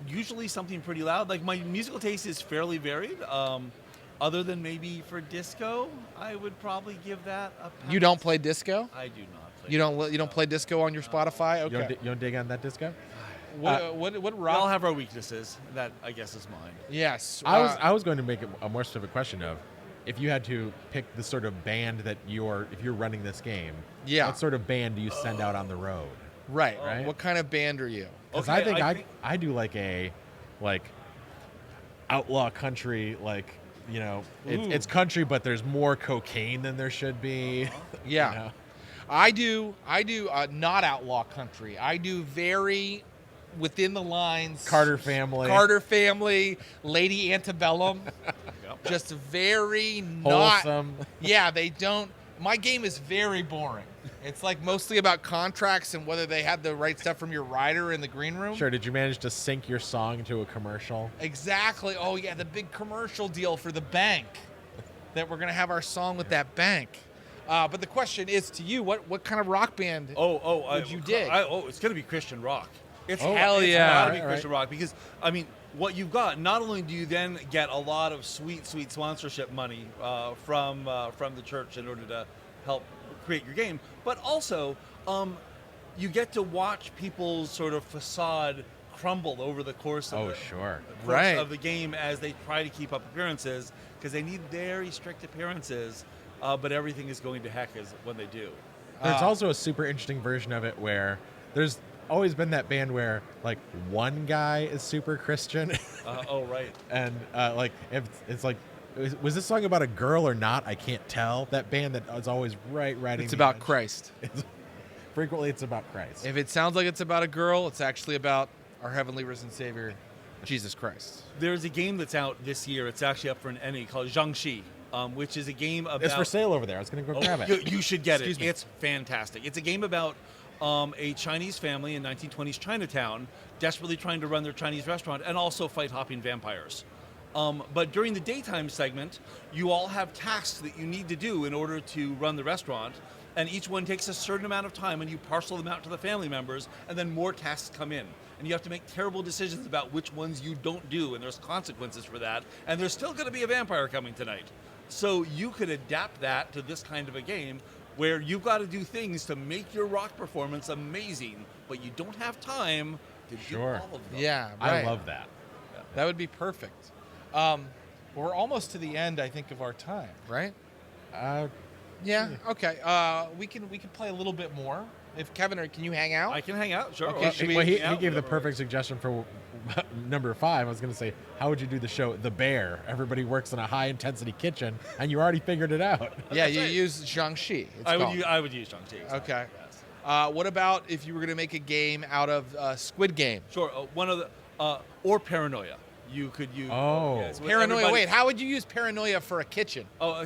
Usually something pretty loud. Like my musical taste is fairly varied. Other than maybe for disco, I would probably give that a pass. You don't play disco? I do not play. You don't play disco on your Spotify? you, don't, Okay. you don't dig on that disco? What We rock? all have our weaknesses. That I guess is mine. Yes. I was going to make it a more specific question of, if you had to pick the sort of band that if you're running this game, Yeah. what sort of band do you send out on the road? right. Right. What kind of band are you? Because Okay, I think I think- I do like outlaw country, it's country, but there's more cocaine than there should be. Yeah. You know? I do not outlaw country. I do very within the lines. Carter family. Lady Antebellum. Yep. Just very not. Wholesome. Yeah, they don't. My game is very boring. It's like mostly about contracts and whether they had the right stuff from your rider in the green room. Sure. Did you manage to sync your song to a commercial? Exactly. Oh yeah, the big commercial deal for the bank. That we're gonna have our song with that bank. But the question is to you, what kind of rock band? Would you dig? It's going to be Christian rock. It's hell it's yeah. gotta be Right, Christian rock because I mean, what you've got. Not only do you then get a lot of sweet sponsorship money from the church in order to help create your game, but also you get to watch people's sort of facade crumble over the course of Right. of the game as they try to keep up appearances because they need very strict appearances. But everything is going to heck when they do. There's also a super interesting version of it where there's always been that band where like one guy is super Christian, Right. and if it's like, was this song about a girl or not? I can't tell. That band that is always right. It's about Christ. Frequently, it's about Christ. If it sounds like it's about a girl, it's actually about our heavenly risen Savior, Jesus Christ. There's a game that's out this year. It's actually up for an NE called Jiangxi, which is a game about. It's for sale over there. I was going to go grab it. You should get Excuse it. me. It's fantastic. It's a game about a Chinese family in 1920s Chinatown desperately trying to run their Chinese restaurant and also fight hopping vampires. But during the daytime segment, you all have tasks that you need to do in order to run the restaurant, and each one takes a certain amount of time, and you parcel them out to the family members, and then more tasks come in. And you have to make terrible decisions about which ones you don't do, and there's consequences for that, and there's still going to be a vampire coming tonight. So you could adapt that to this kind of a game where you've got to do things to make your rock performance amazing, but you don't have time to do all of them. Yeah, I right. love that. That would be perfect. We're almost to the end, I think, of our time, right? Yeah. Okay. We can play a little bit more. If Kevin, can you hang out? I can hang out, sure. Okay, should we He hang out? gave the perfect suggestion for number 5. I was going to say, how would you do the show The Bear? Everybody works in a high-intensity kitchen, and you already figured it out. Yeah, you use Jiangxi. I would use Jiangxi. Okay. Yes. What about if you were going to make a game out of Squid Game? Sure. One of the or Paranoia. You could use Oh. yes, Paranoia. everybody- Wait, how would you use Paranoia for a kitchen? Oh,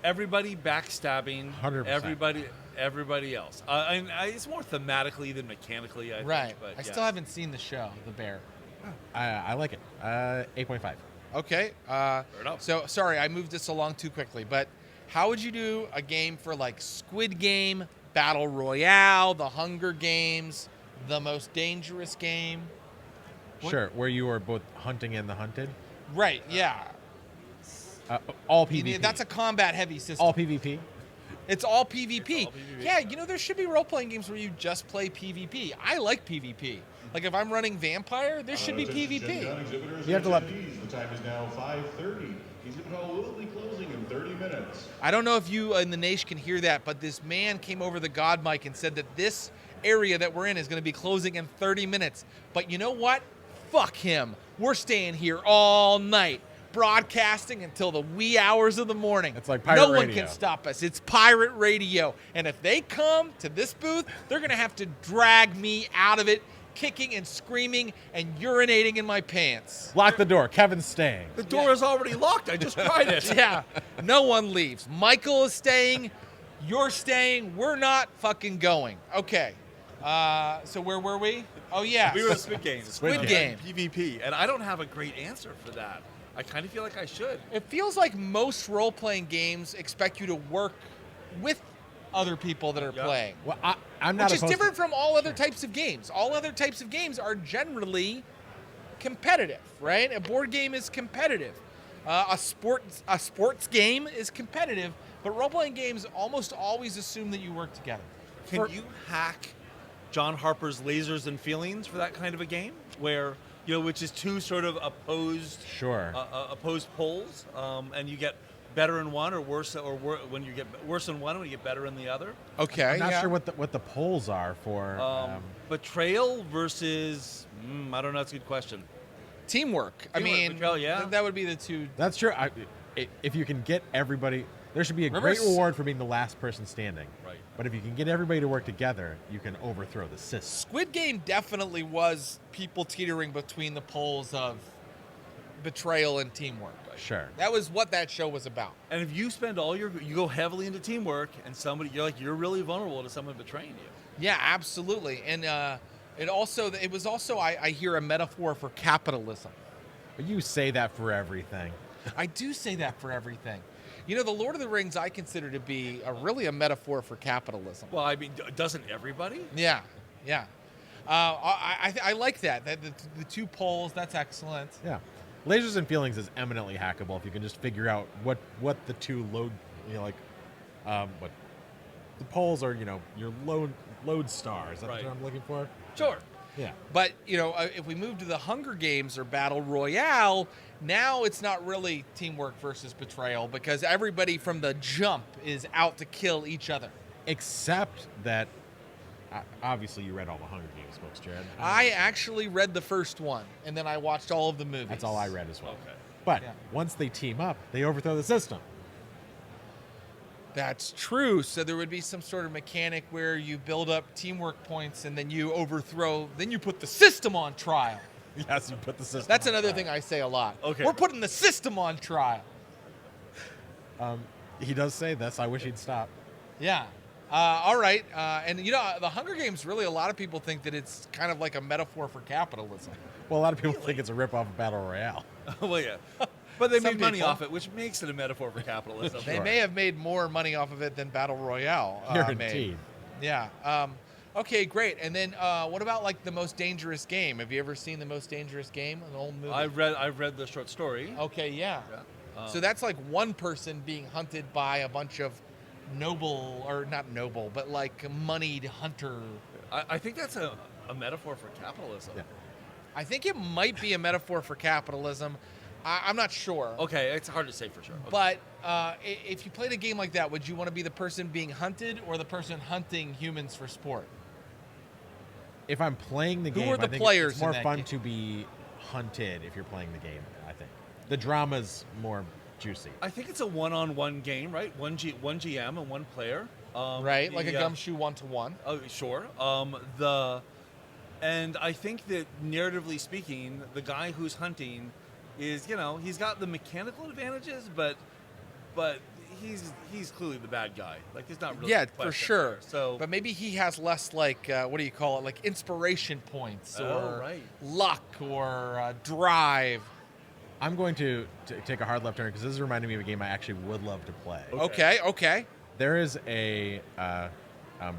everybody backstabbing 100%. everybody else. It's more thematically than mechanically, I Right. think. But I still haven't seen the show, The Bear. I like it. 8.5. Okay. enough. So, sorry, I moved this along too quickly, but how would you do a game for like Squid Game, Battle Royale, The Hunger Games, The Most Dangerous Game? Sure, where you are both hunting and the hunted. Right, yeah. All You PvP. mean, that's a combat-heavy system. all PvP. It's all PvP. It's all PvP. Yeah, there should be role-playing games where you just play PvP. I like PvP. Like, if I'm running Vampire, there should be Attention, Gen PvP. Con exhibitors You have to and let- attendees. The time is now 5:30. Exhibit hall will be closing in 30 minutes. I don't know if you in the nation can hear that, but this man came over the God mic and said that this area that we're in is going to be closing in 30 minutes. But you know what? Fuck him. We're staying here all night, broadcasting until the wee hours of the morning. It's like pirate no one radio. can stop us. It's pirate radio. And if they come to this booth, they're going to have to drag me out of it, kicking and screaming and urinating in my pants. Lock the door. Kevin's staying. The door is already locked. I just tried it. Yeah, no one leaves. Michael is staying. You're staying. We're not fucking going. Okay. So where were we? Oh, yeah. We were in Squid Game. Squid Game. PvP, and I don't have a great answer for that. I kind of feel like I should. It feels like most role-playing games expect you to work with other people that are Yeah. playing, Well, I'm not which is opposed different to, from all other types of games. All other types of games are generally competitive, right? A board game is competitive. A sports game is competitive, but role-playing games almost always assume that you work together. Can you hack John Harper's Lasers and Feelings for that kind of a game, where which is two sort of opposed opposed poles, and you get better in one or worse, when you get worse in one, when you get better in the other. Okay, I'm not yeah. sure what the polls are for. Betrayal versus I don't know. That's a good question. Teamwork. I Teamwork, mean, betrayal, yeah. that would be the two. That's true. If you can get everybody, there should be a great reward for being the last person standing. Right. But if you can get everybody to work together, you can overthrow the system. Squid Game definitely was people teetering between the poles of betrayal and teamwork. Sure. That was what that show was about. And if you spend you go heavily into teamwork, and you're really vulnerable to someone betraying you. Yeah, absolutely. And it was also I hear a metaphor for capitalism. But you say that for everything. I do say that for everything. The Lord of the Rings I consider to be really a metaphor for capitalism. Well, I mean, doesn't everybody? Yeah, yeah. I like that. The two poles, that's excellent. Yeah. Lasers and Feelings is eminently hackable if you can just figure out what the two load, what the poles are, your load stars. That's Right. what I'm looking for. Sure. Yeah. But, if we move to the Hunger Games or Battle Royale, now it's not really teamwork versus betrayal because everybody from the jump is out to kill each other. Except that, obviously, you read all the Hunger Games books, Jared. I actually read the first one, and then I watched all of the movies. That's all I read as well. Okay. But Yeah. once they team up, they overthrow the system. That's true. So there would be some sort of mechanic where you build up teamwork points, and then you then you put the system on trial. Yes, you put the system. That's on another trial. thing I say a lot. Okay. We're putting the system on trial. He does say this. I wish he'd stop. Yeah. All right. And, the Hunger Games, really, a lot of people think that it's kind of like a metaphor for capitalism. Well, a lot of people think it's a ripoff of Battle Royale. Well, yeah. But they Some made money people. off it, which makes it a metaphor for capitalism. They may have made more money off of it than Battle Royale Guaranteed. made. Yeah. Okay, great. And then what about, like, The Most Dangerous Game? Have you ever seen The Most Dangerous Game, an old movie? I've read the short story. Okay, yeah. Yeah. So that's like one person being hunted by a bunch of not noble, but like moneyed hunter. I think that's a metaphor for capitalism. Yeah. I think it might be a metaphor for capitalism. I'm not sure. Okay, it's hard to say for sure. Okay. But if you played a game like that, would you want to be the person being hunted or the person hunting humans for sport? If I'm playing the Who game, are the I think players it's more in that fun game? to be hunted if you're playing the game, I think. The drama's more juicy. I think it's a one-on-one game, right? One GM and one player. Right, like a gumshoe 1-to-1. Oh, sure. And I think that narratively speaking, the guy who's hunting is, he's got the mechanical advantages, but he's clearly the bad guy. Like, there's not really Yeah, a for question sure. there. So, but maybe he has less like what do you call it? Like inspiration points or right. luck or drive. I'm going to take a hard left turn because this is reminding me of a game I actually would love to play. Okay. There is a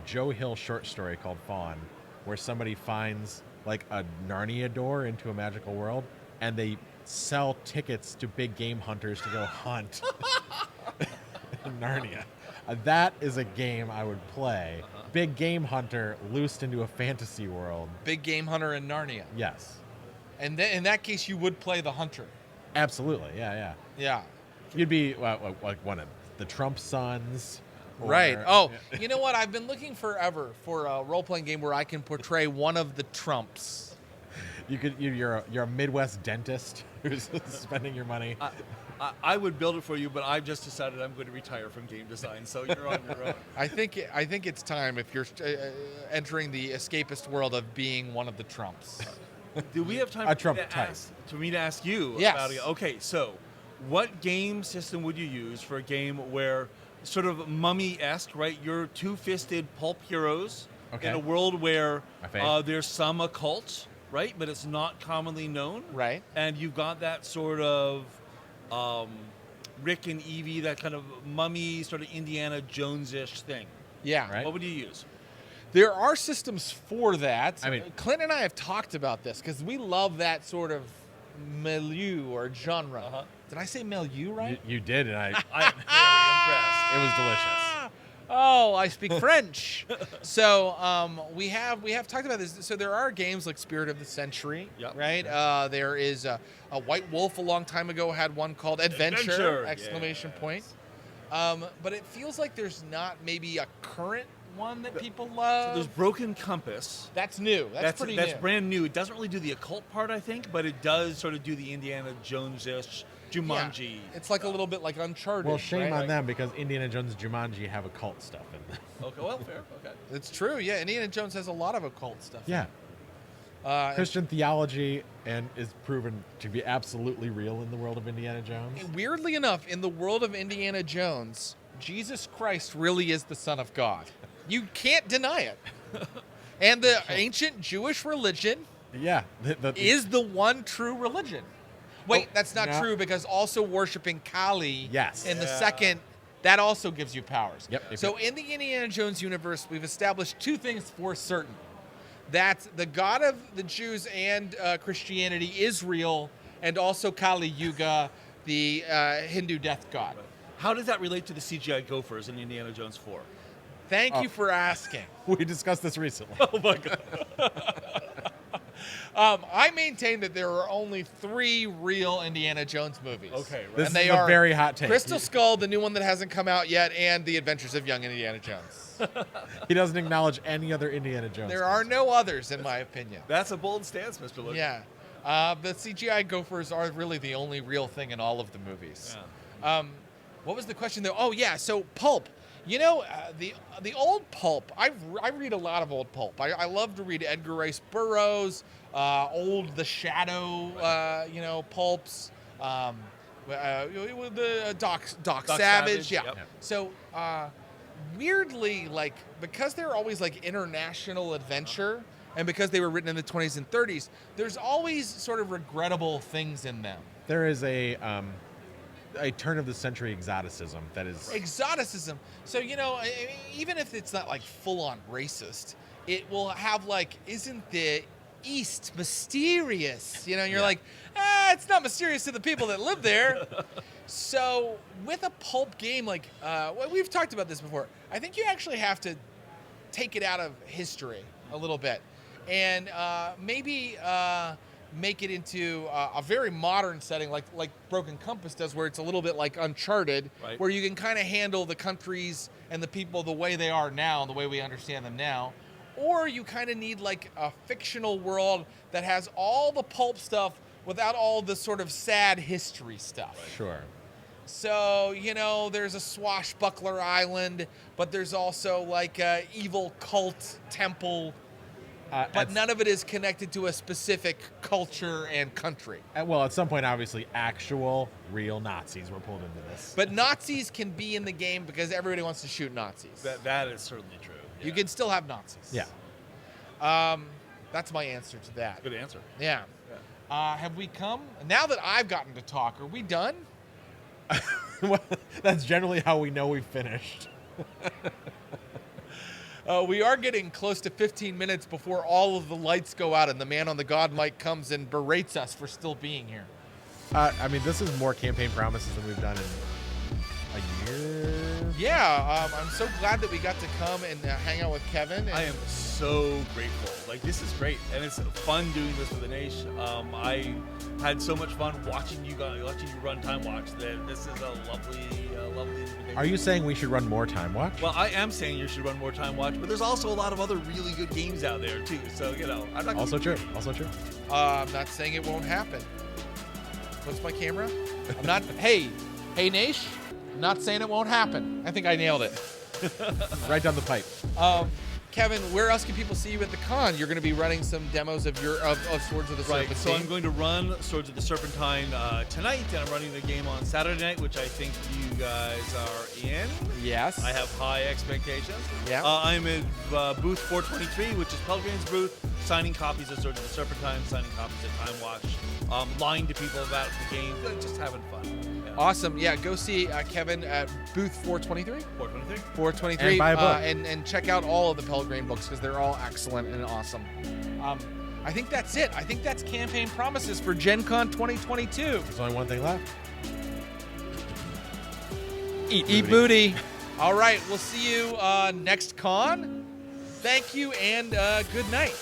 Joe Hill short story called Fawn, where somebody finds like a Narnia door into a magical world, and they sell tickets to big game hunters to go hunt in Narnia. That is a game I would play. Big game hunter loosed into a fantasy world. Big game hunter in Narnia. Yes. And then in that case, you would play the hunter. Absolutely. Yeah. Yeah. You'd be like one of the Trump sons. Or, Right. Oh, you know what? I've been looking forever for a role-playing game where I can portray one of the Trumps. You're a Midwest dentist who's spending your money. I would build it for you, but I've just decided I'm going to retire from game design, so you're on your own. I think it's time if you're entering the escapist world of being one of the Trumps. Do we have time A Trump type. for me to ask you Yes. about it? Okay, so what game system would you use for a game where sort of mummy-esque, right? You're two-fisted pulp heroes Okay. in a world where My fave. there's some occult, right? But it's not commonly known. Right. And you've got that sort of Rick and Evie, that kind of mummy, sort of Indiana Jones-ish thing. Yeah. Right. What would you use? There are systems for that. I mean- Clint and I have talked about this because we love that sort of milieu or genre. Uh-huh. Did I say milieu right? You did, and I'm very it was delicious. Oh, I speak French. So we have talked about this. So there are games like Spirit of the Century, Yep. right? There is a White Wolf a long time ago had one called Adventure! Exclamation point. But it feels like there's not maybe a current one that people love. So there's Broken Compass. That's new. That's pretty that's new. brand new. It doesn't really do the occult part, I think, but it does sort of do the Indiana Jones-ish Jumanji. Yeah. It's like a little bit like Uncharted. Well, shame right? on them because Indiana Jones and Jumanji have occult stuff in them. Okay, well, fair. Okay. It's true. Yeah, Indiana Jones has a lot of occult stuff. Yeah. Christian theology and is proven to be absolutely real in the world of Indiana Jones. Weirdly enough, in the world of Indiana Jones, Jesus Christ really is the Son of God. You can't deny it. And the ancient Jewish religion Yeah. is the one true religion. Wait, that's not no. true because also worshiping Kali Yes. in the second, that also gives you powers. Yep. So in the Indiana Jones universe, we've established two things for certain. That the God of the Jews and Christianity is real, and also Kali Yuga, the Hindu death god. How does that relate to the CGI gophers in Indiana Jones 4? Thank you for asking. We discussed this recently. Oh my god. I maintain that there are only 3 real Indiana Jones movies. Okay, right. This And they is a are very hot take. Crystal Skull, the new one that hasn't come out yet, and The Adventures of Young Indiana Jones. He doesn't acknowledge any other Indiana Jones. There are no others, in my opinion. That's a bold stance, Mr. Logan. Yeah. The CGI gophers are really the only real thing in all of the movies. Yeah. What was the question, though? Oh, yeah, so pulp. You know, the old pulp, I read a lot of old pulp. I love to read Edgar Rice Burroughs, old The Shadow, pulps, the Doc Savage. Yeah. Yep. So, weirdly, like, because they're always like international adventure, and because they were written in the 20s and 30s, there's always sort of regrettable things in them. There is a turn of the century exoticism that is Exoticism. So, even if it's not like full on racist, it will have like, isn't the East mysterious? You're like, it's not mysterious to the people that live there. So with a pulp game, like, we've talked about this before, I think you actually have to take it out of history a little bit and maybe make it into a very modern setting like Broken Compass does, where it's a little bit like Uncharted, Right. where you can kind of handle the countries and the people the way they are now, the way we understand them now. Or you kind of need like a fictional world that has all the pulp stuff without all the sort of sad history stuff. sure. So, there's a swashbuckler island, but there's also like a evil cult temple. but none of it is connected to a specific culture and country. Well, at some point, obviously, actual, real Nazis were pulled into this. But Nazis can be in the game because everybody wants to shoot Nazis. That is certainly true. You can still have Nazis. Yeah. That's my answer to that. Good answer. Yeah. Have we come? Now that I've gotten to talk, are we done? Well, that's generally how we know we've finished. We are getting close to 15 minutes before all of the lights go out and the man on the God mic comes and berates us for still being here. I mean, this is more campaign promises than we've done in a year. Yeah, I'm so glad that we got to come and hang out with Kevin. I am so grateful. Like, this is great, and it's fun doing this with Anish. I had so much fun watching you run TimeWatch that this is a lovely invitation. Are you saying we should run more TimeWatch? Well, I am saying you should run more TimeWatch, but there's also a lot of other really good games out there too. So I'm not. Also true. Also true. I'm not saying it won't happen. What's my camera? I'm not. Hey, Naish. I'm not saying it won't happen. I think I nailed it. Right down the pipe. Kevin, where else can people see you at the con? You're going to be running some demos of Swords of the Right, Serpentine. so I'm going to run Swords of the Serpentine tonight, and I'm running the game on Saturday night, which I think you guys are in. Yes. I have high expectations. Yeah. I'm in booth 423, which is Pelgrim's booth, signing copies of Swords of the Serpentine, signing copies of TimeWatch, lying to people about the game, just having fun. Yeah. Awesome. Yeah, go see Kevin at booth 423. 423. And buy a book. And check out all of the Pelgrim books because they're all excellent and awesome. I think that's it. I think that's campaign promises for Gen Con 2022. There's only one thing left. Eat booty. All right, we'll see you next con. Thank you and good night.